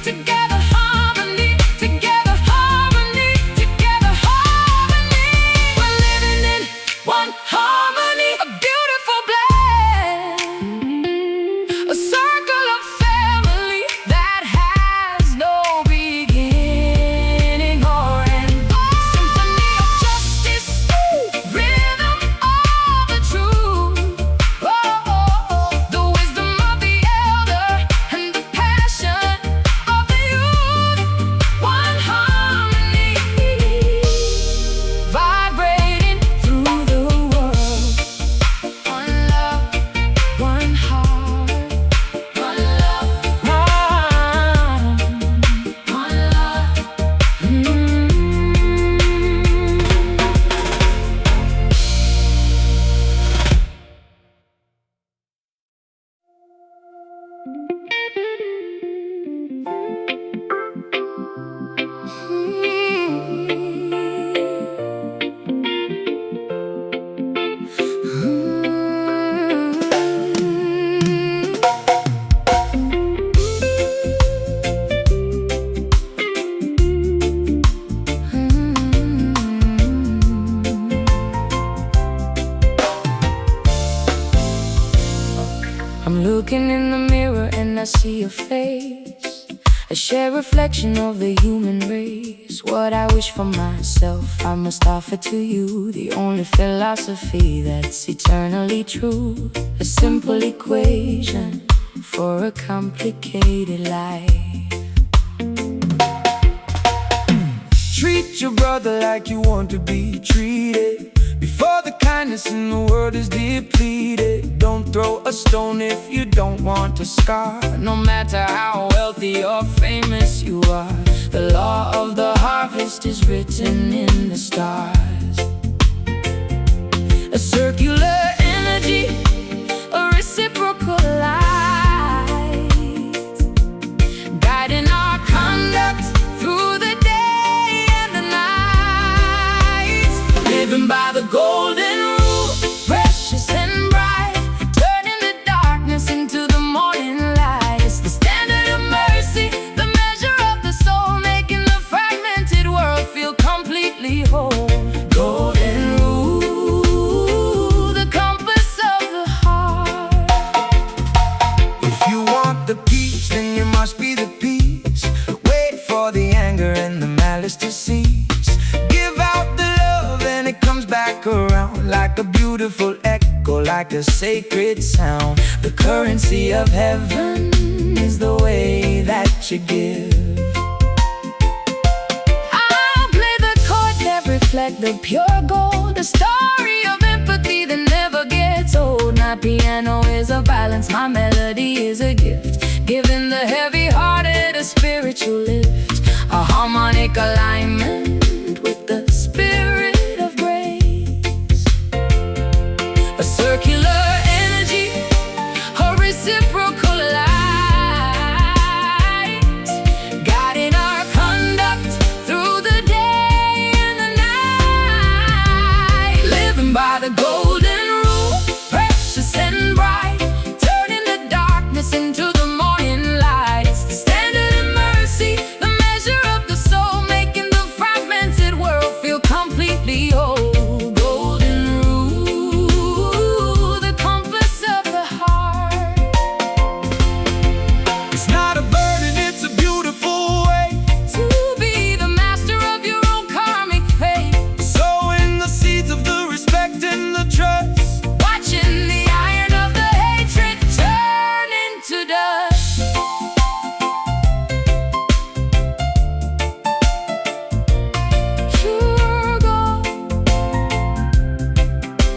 Together harmony, together harmony, together harmony. We're living in one harmony, a beautiful blend, a circle of family that has no beginning or end. Symphony of justice, rhythm of the truth, the wisdom of the elder and the passion of the youth. One harmony, vibrating through the world. One love, one heart, one love, one love. I'm looking in the mirror and I see your face, a shared reflection of the human race. What I wish for myself, I must offer to you. The only philosophy that's eternally true. A simple equation for a complicated life. treat your brother like you want to be treated. Before the kindness in the world is depleted, don't throw a stone if you don't want a scar. No matter how wealthy or famous you are, the law of the harvest is written in the stars. A circular energy, a reciprocal light, guiding our conduct through the day and the night. Living by the golden rule, precious and bright, turning the darkness into the morning light. It's the standard of mercy, the measure of the soul, making the fragmented world feel completely whole. Golden rule, the compass of the heart. If you want the peace, then you must be the peace. Wait for the anger and the malice to cease. Give out the love and it comes back around like a beautiful echo, like a sacred sound. The currency of heaven is the way that you give. I'll play the chords that reflect the pure gold, a story of empathy that never gets old. My piano is a balance, my melody is a gift, giving the heavy-hearted a spiritual lift, a harmonic alignment with the spirit of grace. A circular energy, a reciprocal light, guiding our conduct through the day and the night. Living by the golden rule, precious and bright, turning the darkness into the morning light. It's the standard of mercy, the measure of the soul, making the fragmented world feel completely whole. Golden rule, the compass of the heart. It's not a burden, it's a beautiful way to be the master of your own karmic fate. Sowing the seeds of the respect and the trust, watching the iron of the hatred turn into dust. Pure gold,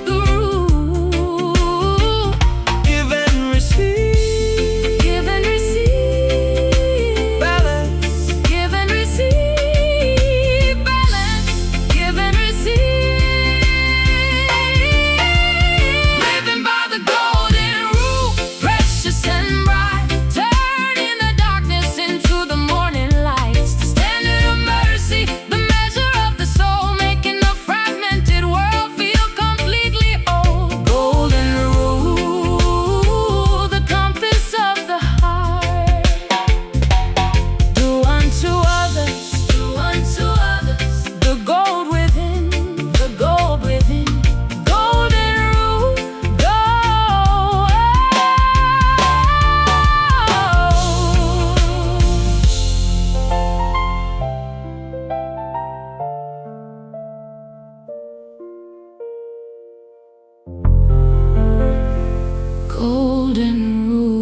the rule. Give and receive, give and receive. Balance, give and receive. Balance, give and receive. Living by the golden rule, precious and bright, turning the darkness into the morning light. It's the standard of mercy, the measure of the soul, making the fragmented world feel completely whole. Golden rule, the compass of the heart. Do unto others, do unto others, the gold within, the gold within. Golden rule, go. Golden rule.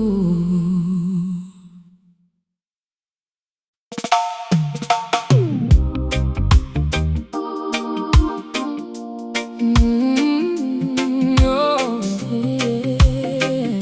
Oh, yeah.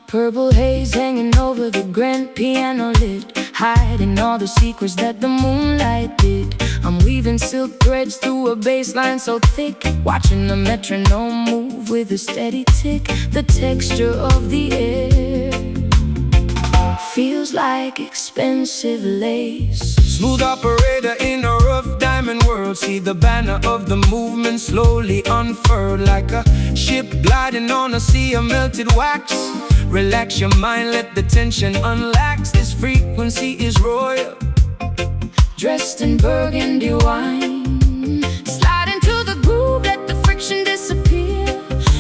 Purple haze hanging over the grand piano lid, hiding all the secrets that the moonlight did. I'm weaving silk threads through a bassline so thick, watching the metronome move with a steady tick. The texture of the air feels like expensive lace. Smooth operator in a rough diamond world, see the banner of the movement slowly unfurled, like a ship gliding on a sea of melted wax. Relax your mind, let the tension unlax. This frequency is royal, dressed in burgundy wine. Slide into the groove, let the friction disappear.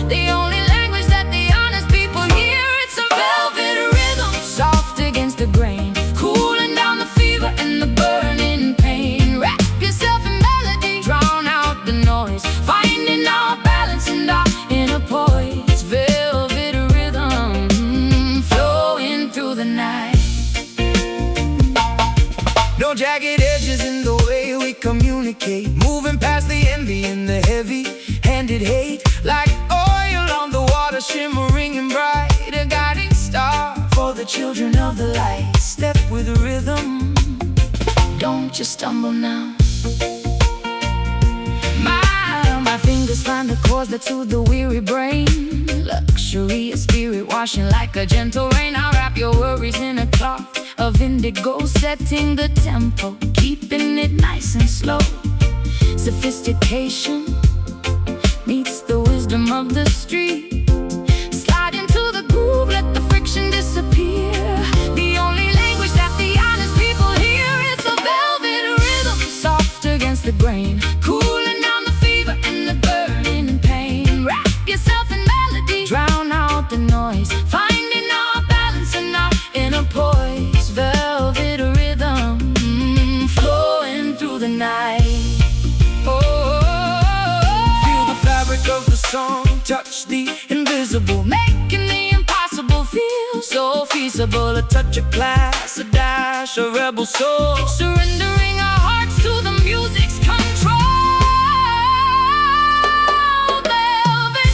The only language that the honest people hear. It's a velvet rhythm, soft against the grain, cooling down the fever and the burning pain. Wrap yourself in melody, drown out the noise, finding our balance and our inner poise. hate, like oil on the water, shimmering and bright, a guiding star for the children of the light. Step with the rhythm, don't just stumble now. My fingers find the chords that soothe the weary brain. Luxury, a spirit washing like a gentle rain. I'll wrap your worries in a cloth of indigo, setting the tempo, keeping it nice and slow. Sophistication meets the wisdom of the street. Slide into the groove, let the friction disappear. The only language that the honest people hear is a velvet rhythm, soft against the grain, cooling down the fever and the burning pain. Wrap yourself in melody, drown out the noise, finding our balance and our inner poise. Velvet rhythm, flowing through the night. Of the song, touch the invisible, making the impossible feel so feasible. A touch of class, a dash of rebel soul, surrendering our hearts to the music's control. Velvet,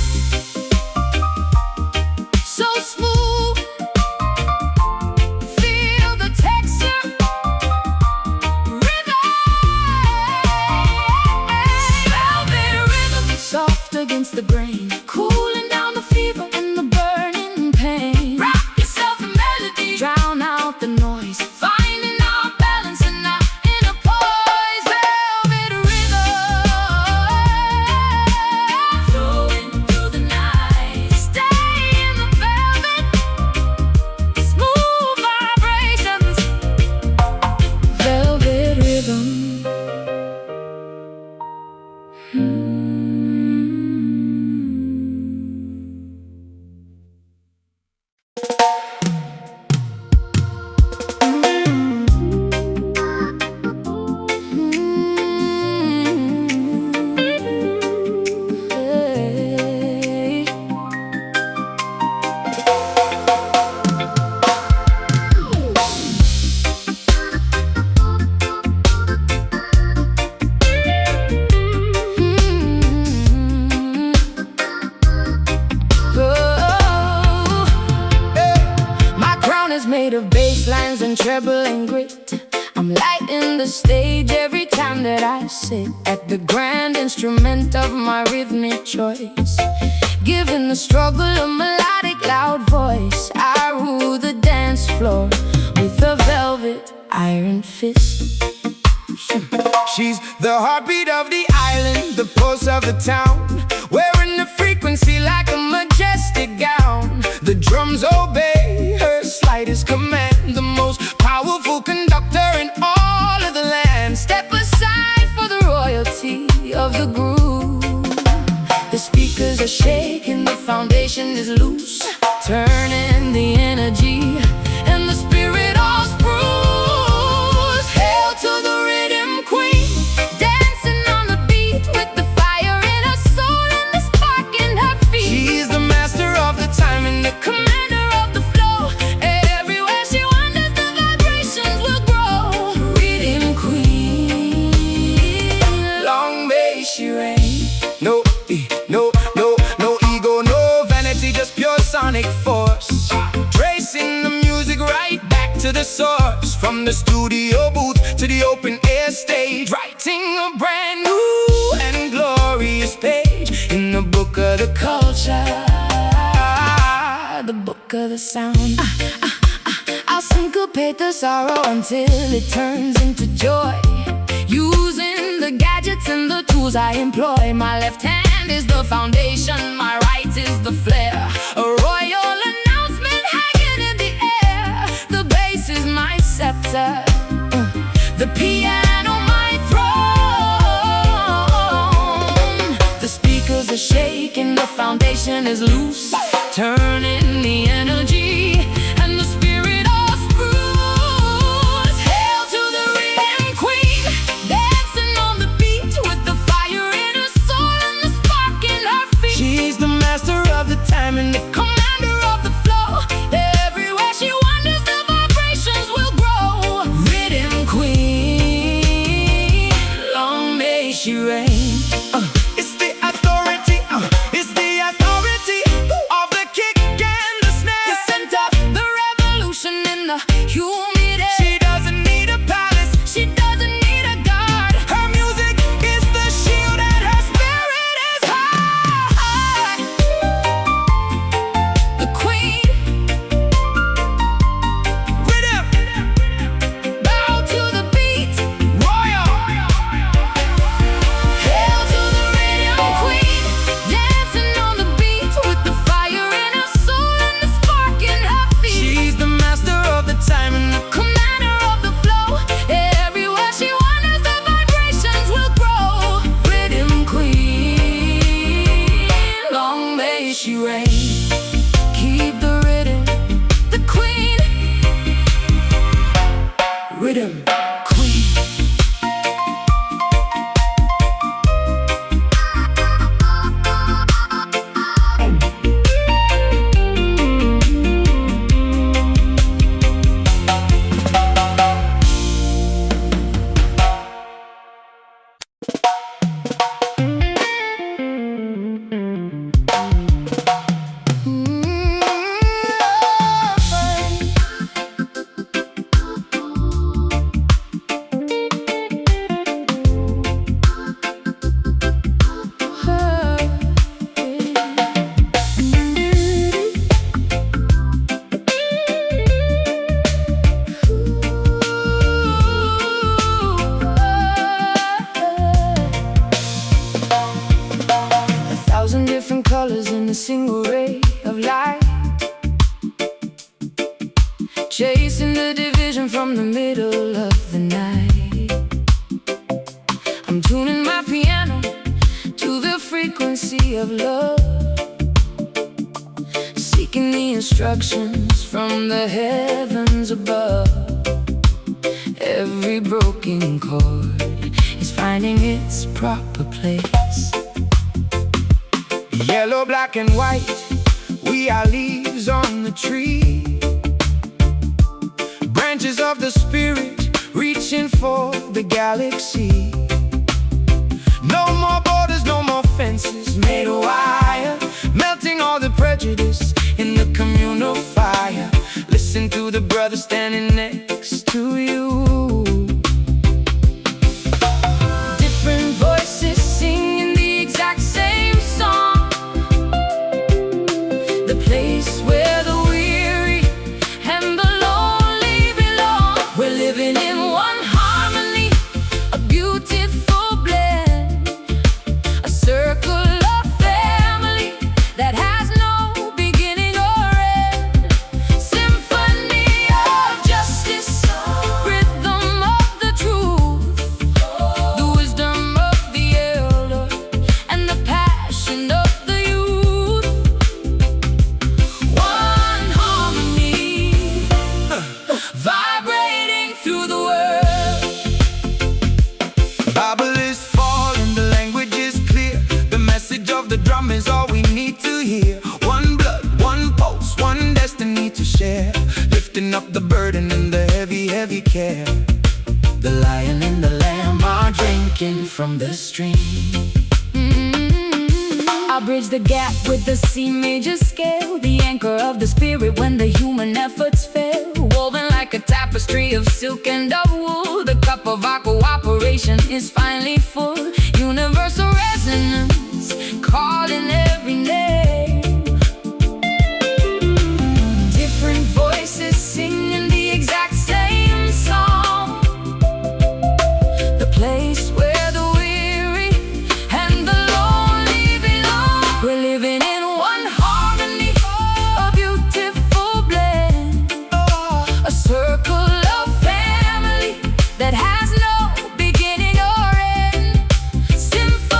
so smooth, feel the texture, rhythm. Velvet rhythm, soft against the grain, cooling down the fever and the burning pain. Wrap yourself in melody, drown out the noise, finding our balance and our inner poise. Velvet rhythm, flowing through the night. Stay in the velvet, smooth vibrations. Velvet rhythm. Made of basslines and treble and grit. I'm lighting the stage every time that I sit at the grand instrument of my rhythmic choice, giving the struggle a melodic loud voice. I rule the dance floor with a velvet iron fist. She's the heartbeat of the island, the pulse of the town, wearing the frequency like a majestic gown. The drums obey her slightest command, the most powerful conductor in all of the land. Step aside for the royalty of the groove. The speakers are shaking, the foundation is loose, turning the energy and the spirit all spruce. Hail to the rhythm queen, dancing on the beat with the fire in her soul and the spark in her feet. She's the master of the time and the commander of the flow. Everywhere she wanders, the vibrations will grow. Rhythm queen, long may she reign. No ego, no vanity, just pure sonic force, tracing the music right back to the source. From the studio booth to the open air stage, writing a brand new and glorious page in the book of the culture, the book of the sound. I'll syncopate the sorrow until it turns into joy, using the gadgets and the tools I employ. My left hand is the foundation, my right is the flair, a royal announcement hanging in the air. The bass is my scepter, the piano my throne. The speakers are shaking, the foundation is loose, turning the energy and the spirit all spruce. Hail to the rhythm queen, dancing on the beat with the fire in her soul and the spark in her feet. She's the master of the time and the commander of the flow. Everywhere she wanders, the vibrations will grow. Rhythm queen, long may she reign. It's the authority, she reigns. Keep the rhythm, the queen. Rhythm queen. 1,000 different colors in a single ray of light, chasing the division from the middle of the night. I'm tuning my piano to the frequency of love, seeking the instructions from the heavens above. Every broken chord is finding its proper place. Yellow, black, and white, we are leaves on the tree, branches of the spirit reaching for the galaxy. No more borders, no more fences made of wire, melting all the prejudice in the communal fire. Listen to the brother standing next to you. Different voices singing the exact same song, the place where the weary and the lonely belong. We're living in one harmony, a beautiful blend, a circle of family that has no beginning or end. Symphony of justice, rhythm of the truth, the wisdom of the elder and the passion of the youth. One harmony, vibrating through the world. Bible is falling, the language is clear, the message of the drum is all we need to hear. One blood, one pulse, one destiny to share, lifting up the burden and the heavy, heavy care. The lion and the lamb are drinking from the stream. I'll bridge the gap with the C major scale, the anchor of the spirit when the human efforts fail. Woven like a tapestry of silk and of wool, the cup of our cooperation is finally full. Universal resonance calling every name. Different voices singing the exact same song, the place where the weary and the lonely belong. We're living in one harmony, a beautiful blend, a circle of family that has no beginning or end. Symphony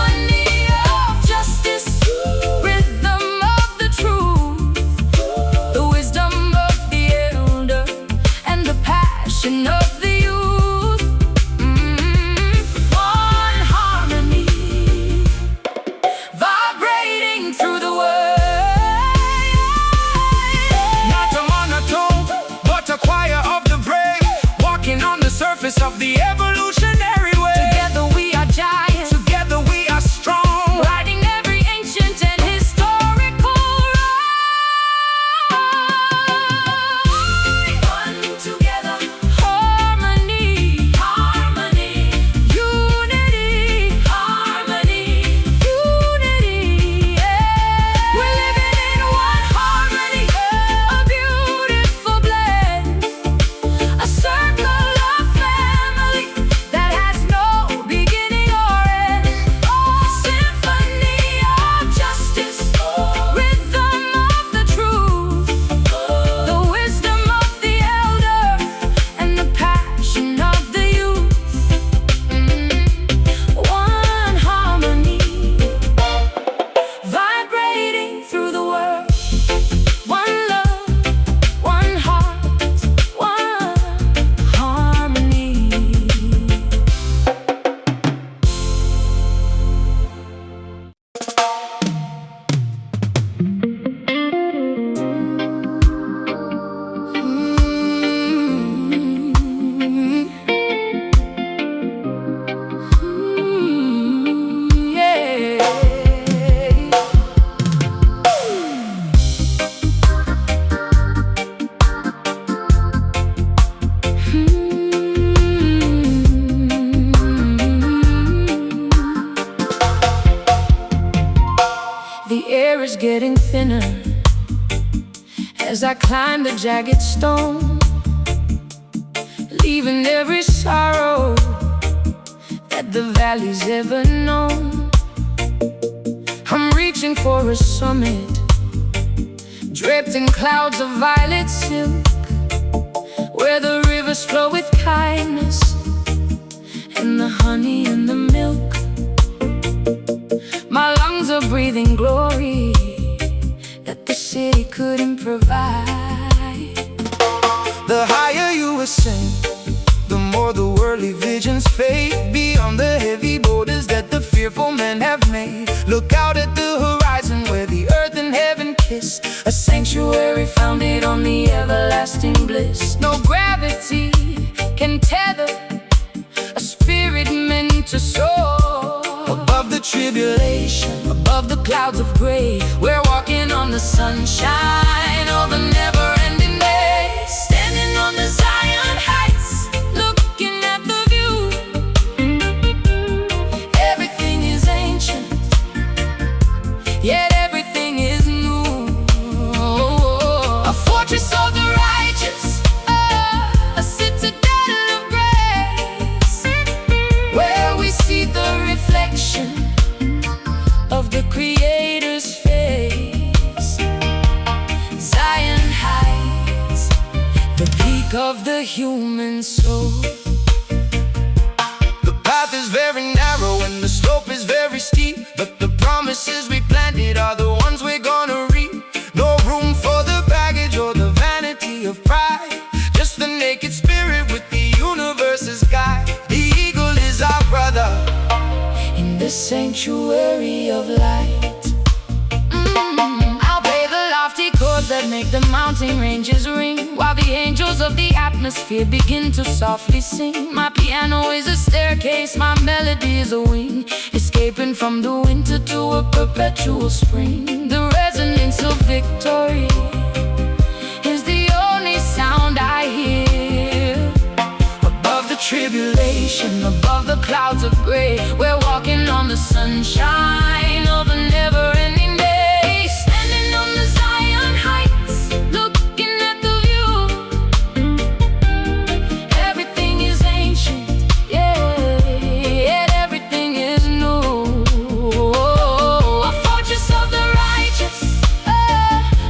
air is getting thinner as I climb the jagged stone, leaving every sorrow that the valley's ever known. I'm reaching for a summit draped in clouds of violet silk, where the rivers flow with kindness and the honey and the milk. My lungs are breathing glory that the city couldn't provide. The higher you ascend, the more the worldly visions fade, beyond the heavy borders that the fearful men have made. Look out at the horizon where the earth and heaven kiss, a sanctuary founded on the everlasting bliss. No gravity can tether a spirit meant to soar. Above the tribulation, above the clouds of gray, we're walking on the sunshine of a never-ending day. Standing on the Zion heights, looking at the view. Everything is ancient, yet everything is new. A fortress of the righteous, a citadel of grace, where we see the reflection of the Creator's face. Zion Heights, the peak of the human soul. The path is very narrow and the slope is very steep, but the promises we planted are the ones we're gonna reap. No room for the baggage or the vanity of pride, just the naked spirit with the universe's guide. The eagle is our brother in the sanctuary of light. I'll play the lofty chords that make the mountain ranges ring, while the angels of the atmosphere begin to softly sing. My piano is a staircase, my melody is a wing, escaping from the winter to a perpetual spring. The resonance of victory is the only sound I hear. Above the tribulation, above the clouds of gray, we're walking on the sunshine of a never-ending day. Standing on the Zion heights, looking at the view. Everything is ancient, yet everything is new. A fortress of the righteous,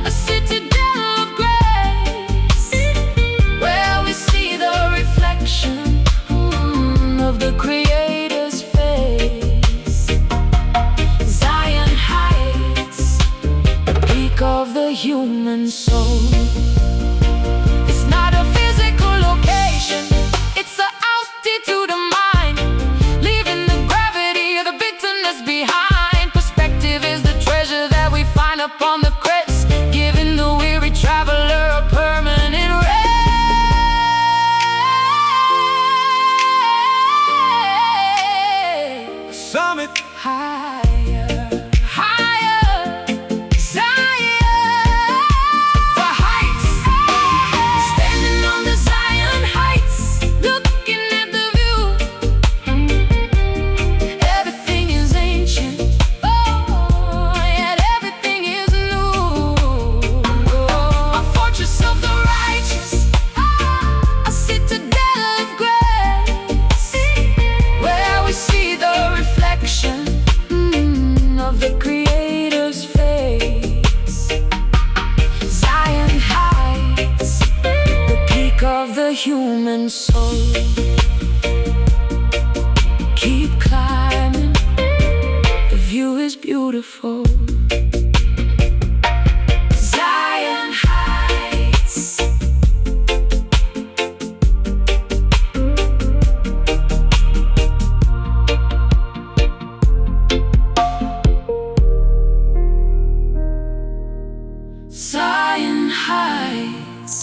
a citadel of grace, where we see the reflection of the Creator's face. Zion Heights, the peak of the human soul. It's not a physical location, it's the altitude of mind, leaving the gravity of the bitterness behind. Perspective is the treasure that we find upon the crest, giving the weary traveler a permanent rest. Summit higher, higher, Zion, the heights. Standing on the Zion heights, looking at the view. Everything is ancient, yet everything is new. A fortress of the righteous, a citadel of grace, where we see the reflection of the Creator's face. Zion Heights, the peak of the human soul. Keep climbing, the view is beautiful. Zion Heights. Zion Heights.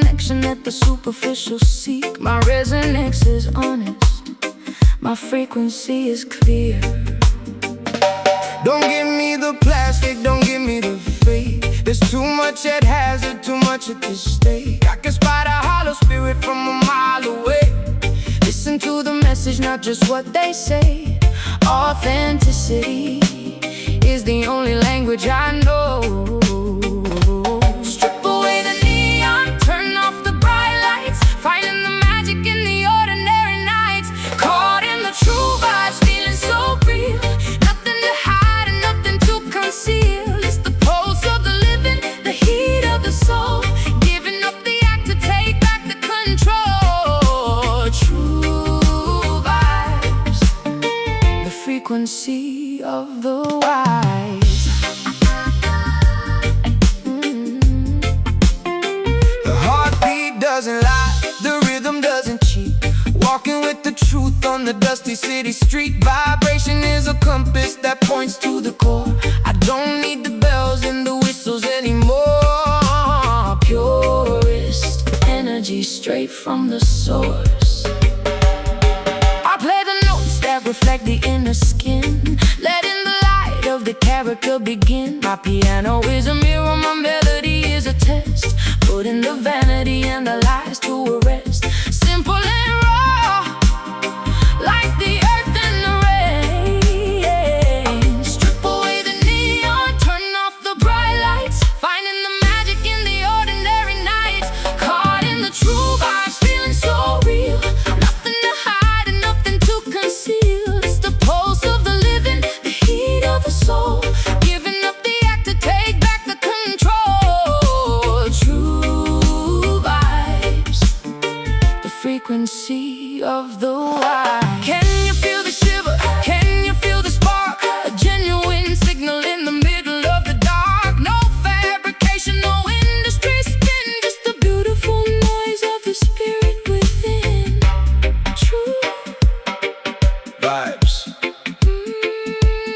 connection that the superficial seek. My resonance is honest, my frequency is clear. Don't give me the plastic, don't give me the fake. There's too much at hazard, too much at the stake. I can spot a hollow spirit from a mile away. Listen to the message, not just what they say. Authenticity is the only language I know. Strip away the neon, turn off the bright lights, finding the magic in the ordinary nights. Caught in the true vibes, feeling so real. Nothing to hide and nothing to conceal. It's the pulse of the living, the heat of the soul. Giving up the act to take back the control. True vibes, the frequency of the wise. The heartbeat doesn't lie, the rhythm doesn't cheat. Walking with the truth on the dusty city street. Vibration is a compass that points to the core. I don't need the bells and the whistles anymore. Purest energy straight from the source. I play the notes that reflect the inner skin, letting the light of the character begin. My piano is a mirror, my melody is a test, putting the vanity and the lies to a rest. Simple and raw, like the earth and the rain. Strip away the neon, turn off the bright lights, finding the magic in the ordinary nights. Caught in the true vibes, feeling so real. Nothing to hide and nothing to conceal. It's the pulse of the living, the heat of the soul. Giving up the act to take back the control. True vibes, the frequency of the wise. Can you feel the shiver? Can you feel the spark? A genuine signal in the middle of the dark. No fabrication, no industry spin, just the beautiful noise of the spirit within. True Vibes,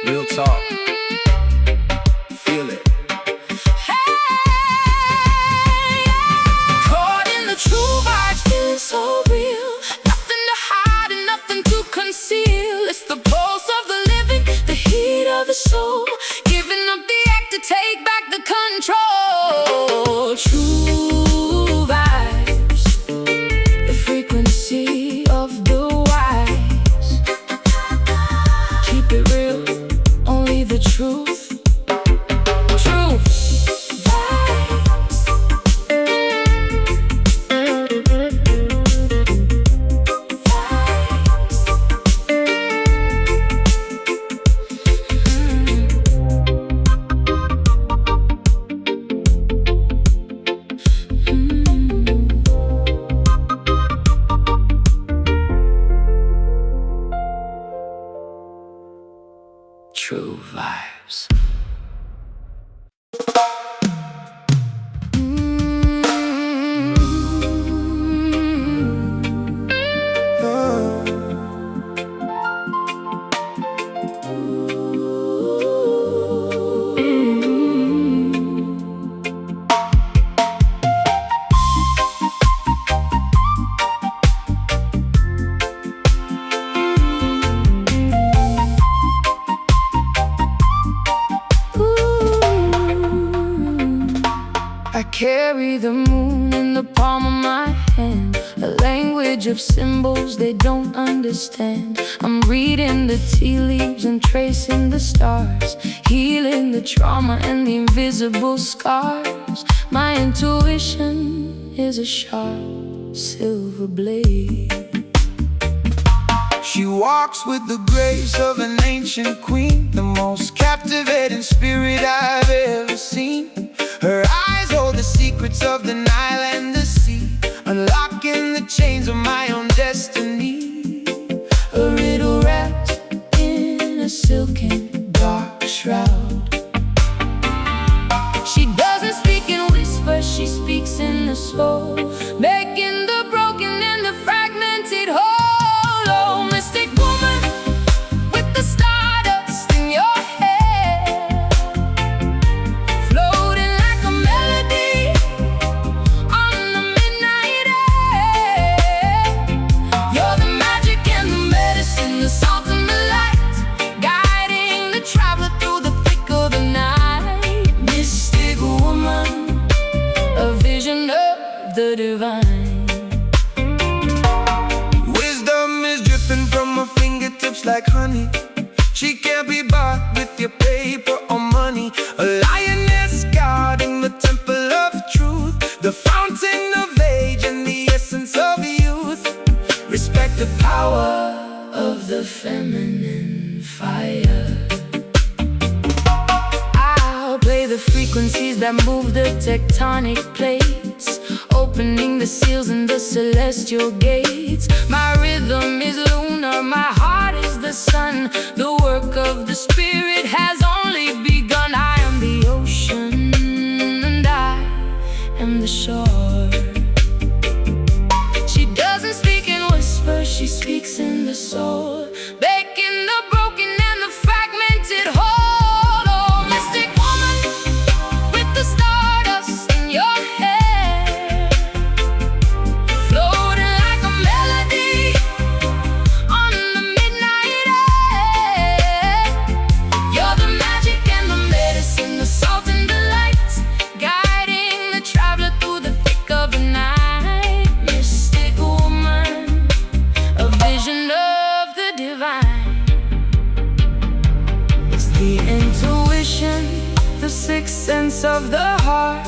real talk, feel it. Caught in the true vibes, feeling so real. Nothing to hide and nothing to conceal. It's the pulse of the living, the heat of the soul. Giving up the act to take back the control. True vibes, the frequency of the wise. Keep it real, only the truth. Truth vibes. True vibes. I carry the moon in the palm of my hand, a language of symbols they don't understand. I'm reading the tea leaves and tracing the stars, healing the trauma and the invisible scars. My intuition is a sharp silver blade. She walks with the grace of an ancient queen, the most captivating spirit I've ever seen. Her eyes hold the secrets of the Nile and the sea, unlocking the chains of my own destiny. A riddle wrapped in a silken dark shroud. She doesn't speak in whispers, she speaks in the soul, making the broken and the fragmented whole. Oh, mystic woman with the stardust in your hair, floating like a melody on the midnight just like honey. She can't be bought with your paper or money. A lioness guarding the temple of truth, the fountain of age and the essence of youth. Respect the power of the feminine fire. I'll play the frequencies that move the tectonic plates, opening the seals and the celestial gates. My rhythm is lunar, my heart is the sun. The work of the spirit has only begun. I am the ocean and I am the shore. She doesn't speak in whispers, she speaks in the soul, baking the broken and the fragmented whole. Oh, mystic woman with the stardust in your hair, floating like a melody on the midnight air. You're the magic and the medicine, the salt and the light, guiding the traveler through the thick of the night. Mystic woman, a vision of the divine. It's the intuition, the sixth sense of the heart,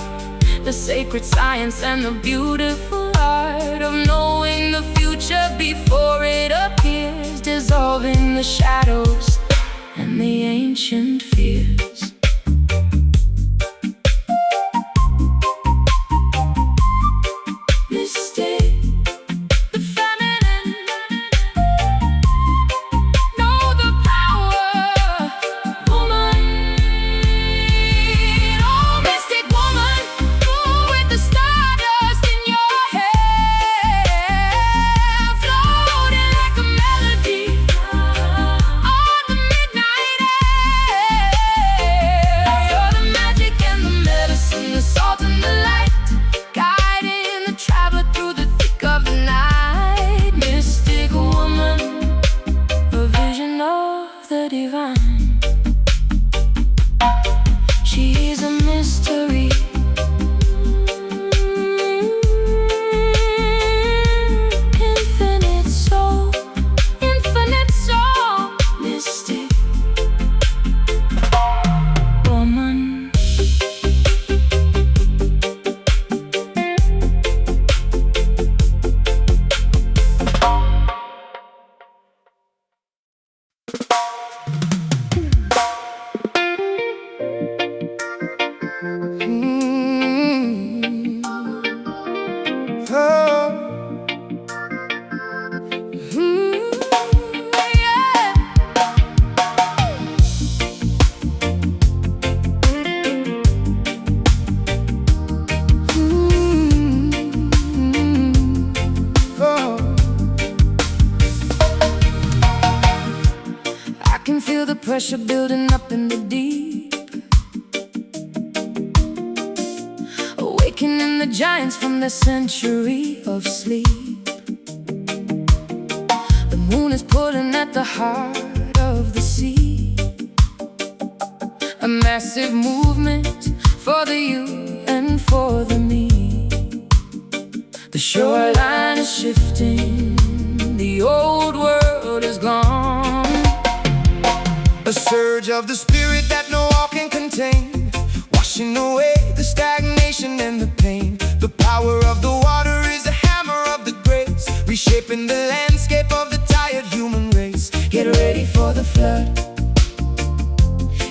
the sacred science and the beautiful art of knowing the future before it appears, dissolving the shadows and the ancient fears. Mystic, the feminine, know the power, woman. Oh, mystic woman, with the stardust in your hair, floating like a melody on the midnight air. You're the magic and the medicine, the salt and the light, guiding the traveler through the thick of the night. Mystic woman, a vision of the divine. She is a mystery, infinite soul, mystic woman. I can feel the pressure building up in the deep, awakening the giants from their century of sleep. The moon is pulling at the heart of the sea, a massive movement for the you and for the me. The shoreline is shifting, the old world is gone. A surge of the spirit that no wall can contain, washing away the stagnation and the pain. The power of the water is a hammer of the grace, reshaping the landscape of the tired human race. Get ready for the flood,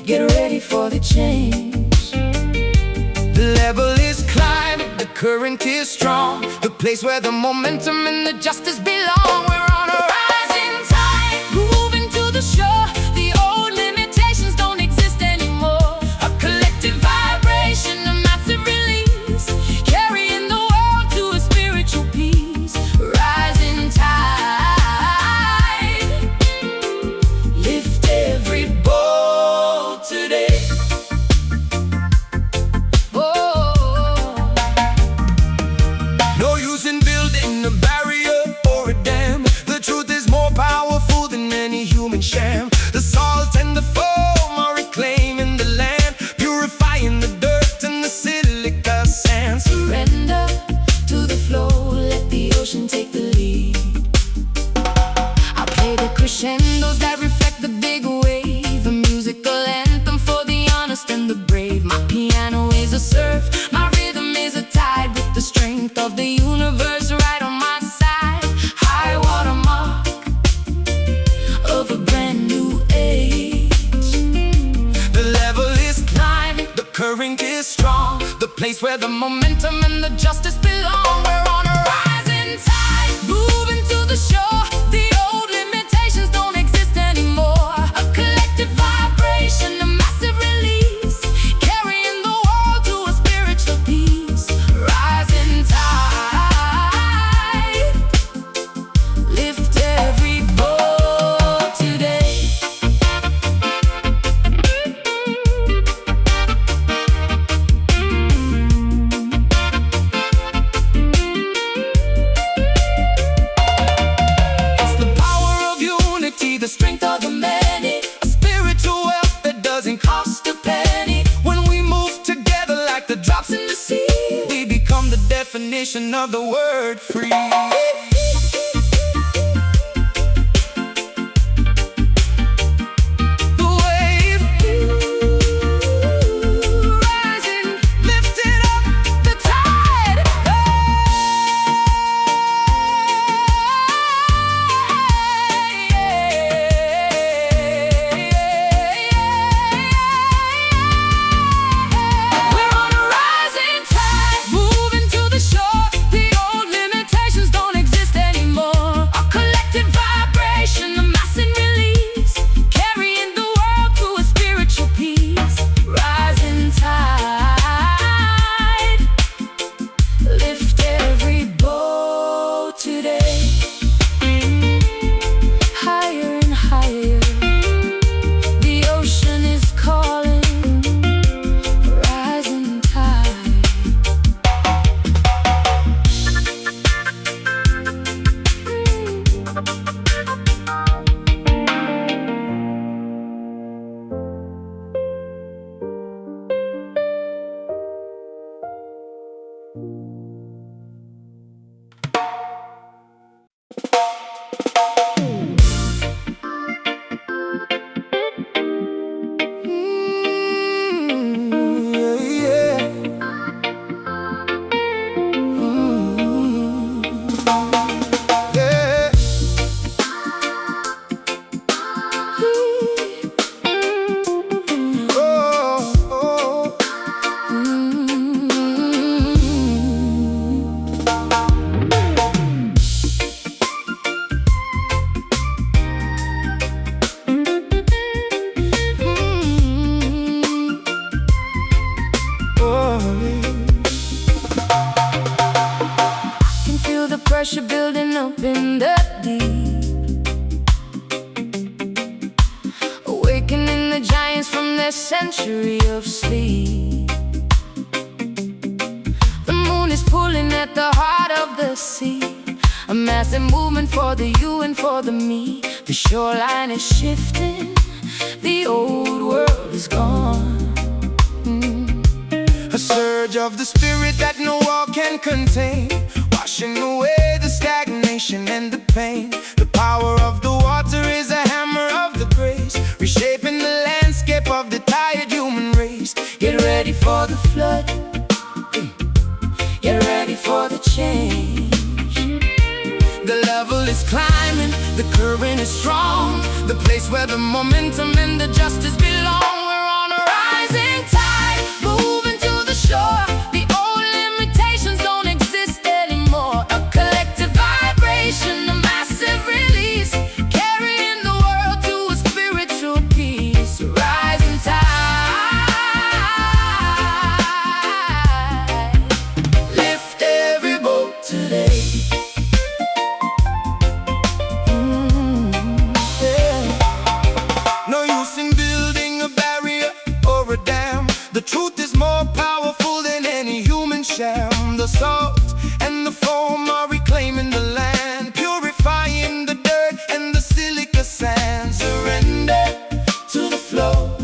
get ready for the change. The level is climbing, the current is strong, the place where the momentum and the justice belong. We're on a rising tide, moving to the shore. The old limitations don't exist anymore. A collective vibration, a massive release, carrying the world to a spiritual peace. Rising tide, lift every boat today. No use in building a barrier or a dam. The truth is more powerful than any human sham. The salt and the foam are reclaiming the land, purifying the dirt and the silica sand. Surrender to the flow, let the ocean take the lead. I play the crescendos that place where the momentum and the justice belong. We're on a rising tide, moving to the shore. The old limitations don't exist anymore. A collective vibration, a massive release, carrying the world to a spiritual peace. Rising tide, lift every boat today. The strength of the many, a spiritual wealth that doesn't cost a penny. When we move together like the drops in the sea, we become the definition of the word free. Pressure building up in the deep, awakening the giants from their century of sleep. The moon is pulling at the heart of the sea, a massive movement for the you and for the me. The shoreline is shifting, the old world is gone. A surge of the spirit that no wall can contain, washing away the stagnation and the pain. The power of the water is a hammer of the grace, reshaping the landscape of the tired human race. Get ready for the flood, get ready for the change. The level is climbing, the current is strong, the place where the momentum and the justice belong. We're on a rising tide, moving to the shore. The old limitations don't exist anymore. A collective vibration, a massive release, carrying the world to a spiritual peace. Rising tide, lift every boat today. No use in building a barrier or a dam. The truth is more powerful than any human sham. The salt and the foam are reclaiming the land, purifying the dirt and the silica sand. Surrender to the flow,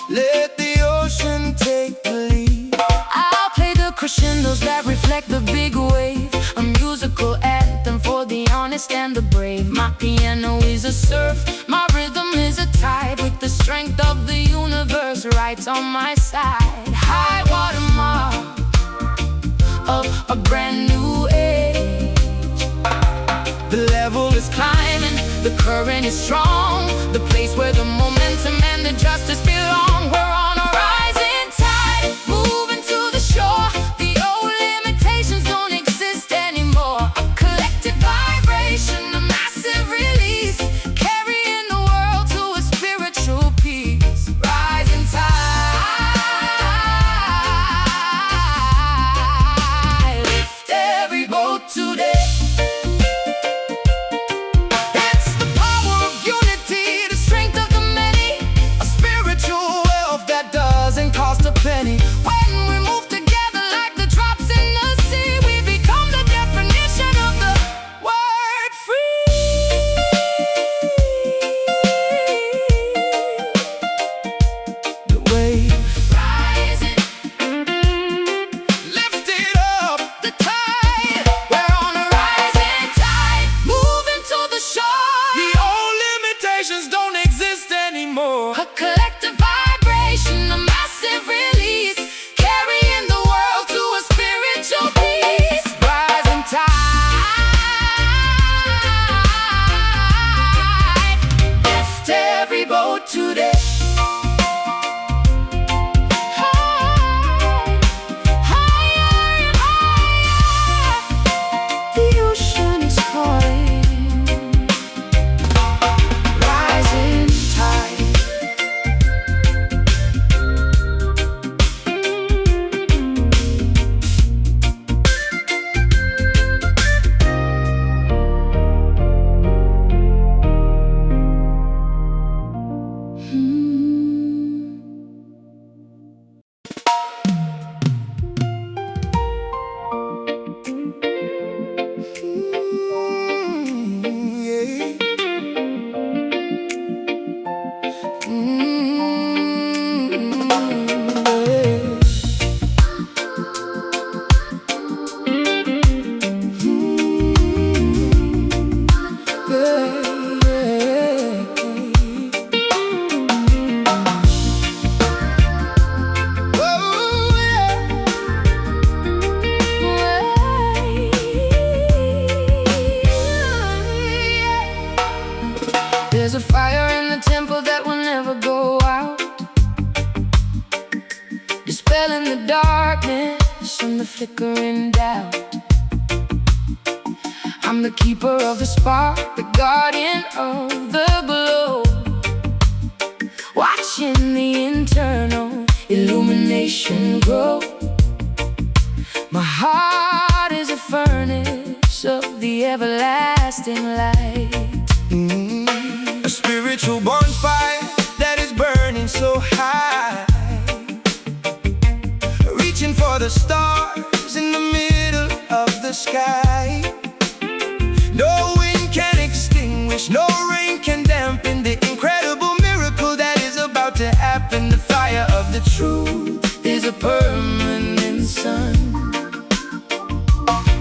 let the ocean take the lead. I'll play the crescendos that reflect the big wave, a musical anthem for the honest and the brave. My piano is a surf, my rhythm is a tide, with the strength of the universe right on my side. High water mark of a brand new age. The level is climbing, the current is strong, the place where the momentum and the justice belong. We're on a rising tide, moving to the shore. flickering doubt. I'm the keeper of the spark, the guardian of the glow, watching the internal illumination grow. My heart is a furnace of the everlasting light. A spiritual bonfire that is burning so high, reaching for the stars in the middle of the sky. No wind can extinguish, no rain can dampen the incredible miracle that is about to happen. The fire of the truth is a permanent sun,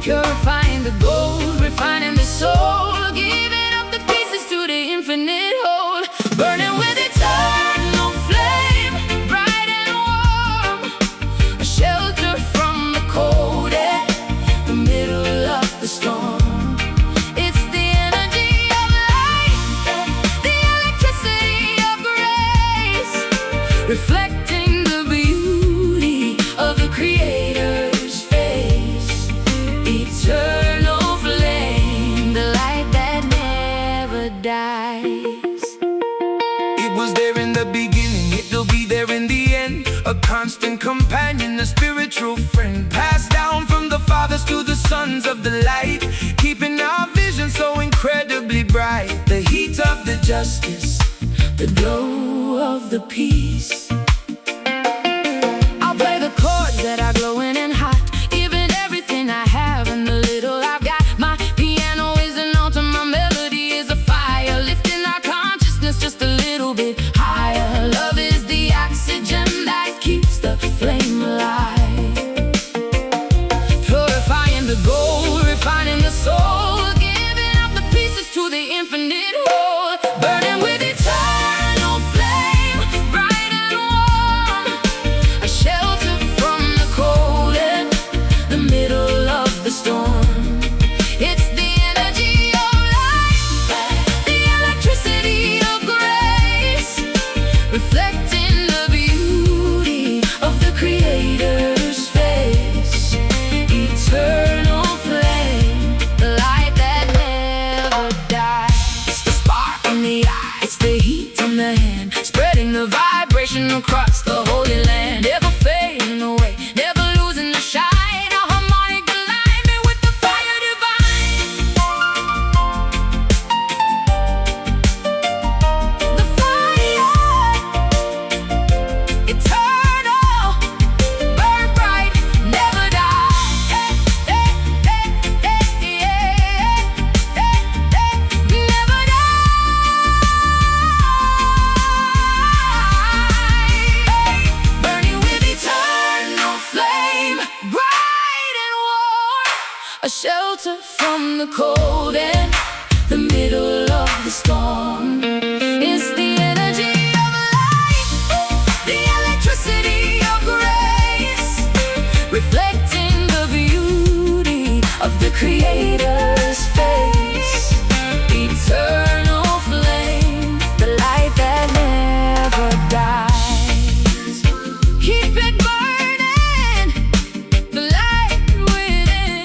purifying the gold, refining the soul, giving up the pieces to the infinite whole, burning with eternal flame, bright and warm, a shelter from the cold and the middle of the storm. It's the energy of light, the electricity of grace, reflecting the beauty of the Creator's face. Eternal flame, the light that never dies. It was there in the beginning, it'll be there in the end. A constant companion, a spiritual friend, passed down from the fathers to the sons of the light, keeping our vision so incredibly bright. The heat of the justice, The glow of the peace. I'll play the chords that are glowing and hot, giving everything I have and the little I've got. My piano is an altar, my melody is a fire, lifting our consciousness just a little bit higher. Love is the oxygen that keeps the flame alive, purifying the gold, refining the soul, giving up the pieces to the infinite whole, burning with eternal flame, bright and warm, a shelter from the cold and the middle of the storm. It's the energy of light, the electricity of grace, reflecting the beauty of the Creator's face. Eternal flame, the light that never dies. It's the spark in the eye, it's the heat in the hand, spreading the vibration across the Holy Land. Never fading away, never losing the shine, a harmonic alignment with the fire divine. The fire, eternal, burn bright, never die. Never die. Burning with eternal flame, bright and warm, a shelter from the cold and the middle of the storm. It's the energy of light, the electricity of grace, reflecting the beauty of the Creator's face. Eternal flame, the light that never dies. Keep it burning, the light within.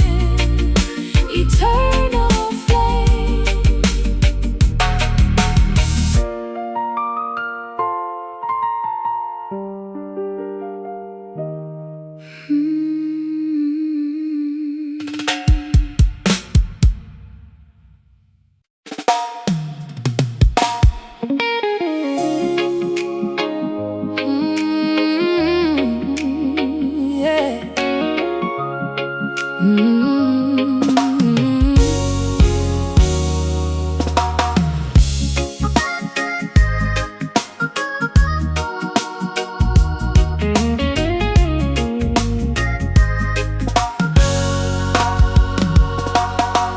Eternal flame. Yeah.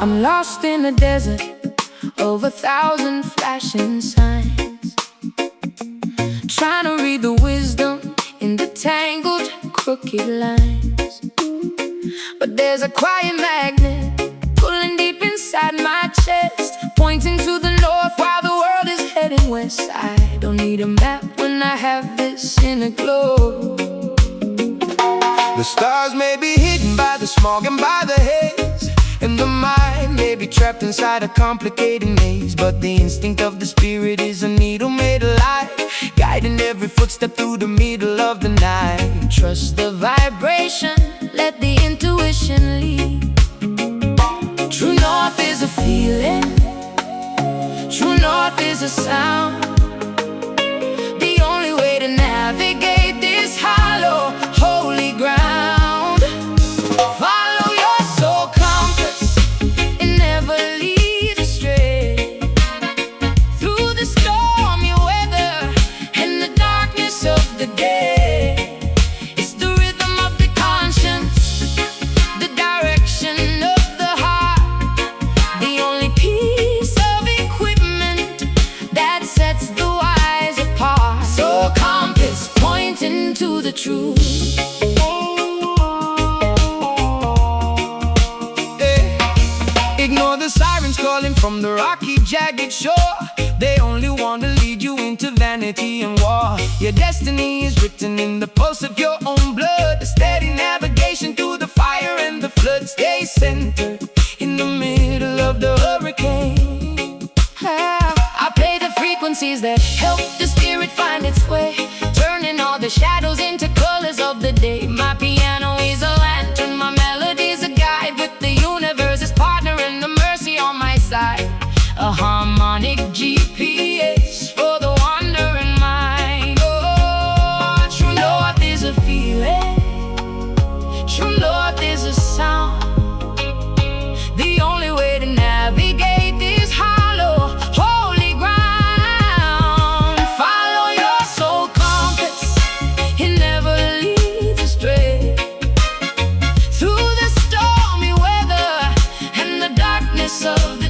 I'm lost in the desert of 1,000 flashing signs, trying to read the wisdom in the tangled, crooked lines. But there's a quiet magnet pulling deep inside my chest, pointing to the north while the world is heading west. I don't need a map when I have this in a glow. the stars may be hidden by the smog and by the haze. And the mind may be trapped inside a complicated maze, but the instinct of the spirit is a needle made alive, guiding every footstep through the middle of the night. Trust the vibration, let the intuition lead. True north is a feeling, true north is a sound. The only way to navigate this hollow, holy ground. Follow your soul compass and never lead astray. Through the stormy weather and the darkness of the day, it's the rhythm of the conscience, the direction of the heart, the only piece of equipment that sets the wise apart. So compass pointing to the truth. Ignore the sirens calling from the rocky, jagged shore. They only want to lead you into vanity and war. Your destiny is written in the pulse of your own blood. A steady navigation through the fire and the flood. Stay centered in the middle of the hurricane. I play the frequencies that help the spirit find its way, turning all the shadows into colors of the day. My piano is a lantern, my melody's a guide, with the universe's partner and the mercy on my side. A harmonic GPS for the wandering mind. Oh, true north is a feeling, true north is a sound. The only way to navigate this hollow, holy ground. Follow your soul compass, it never leads astray. Through the stormy weather and the darkness of the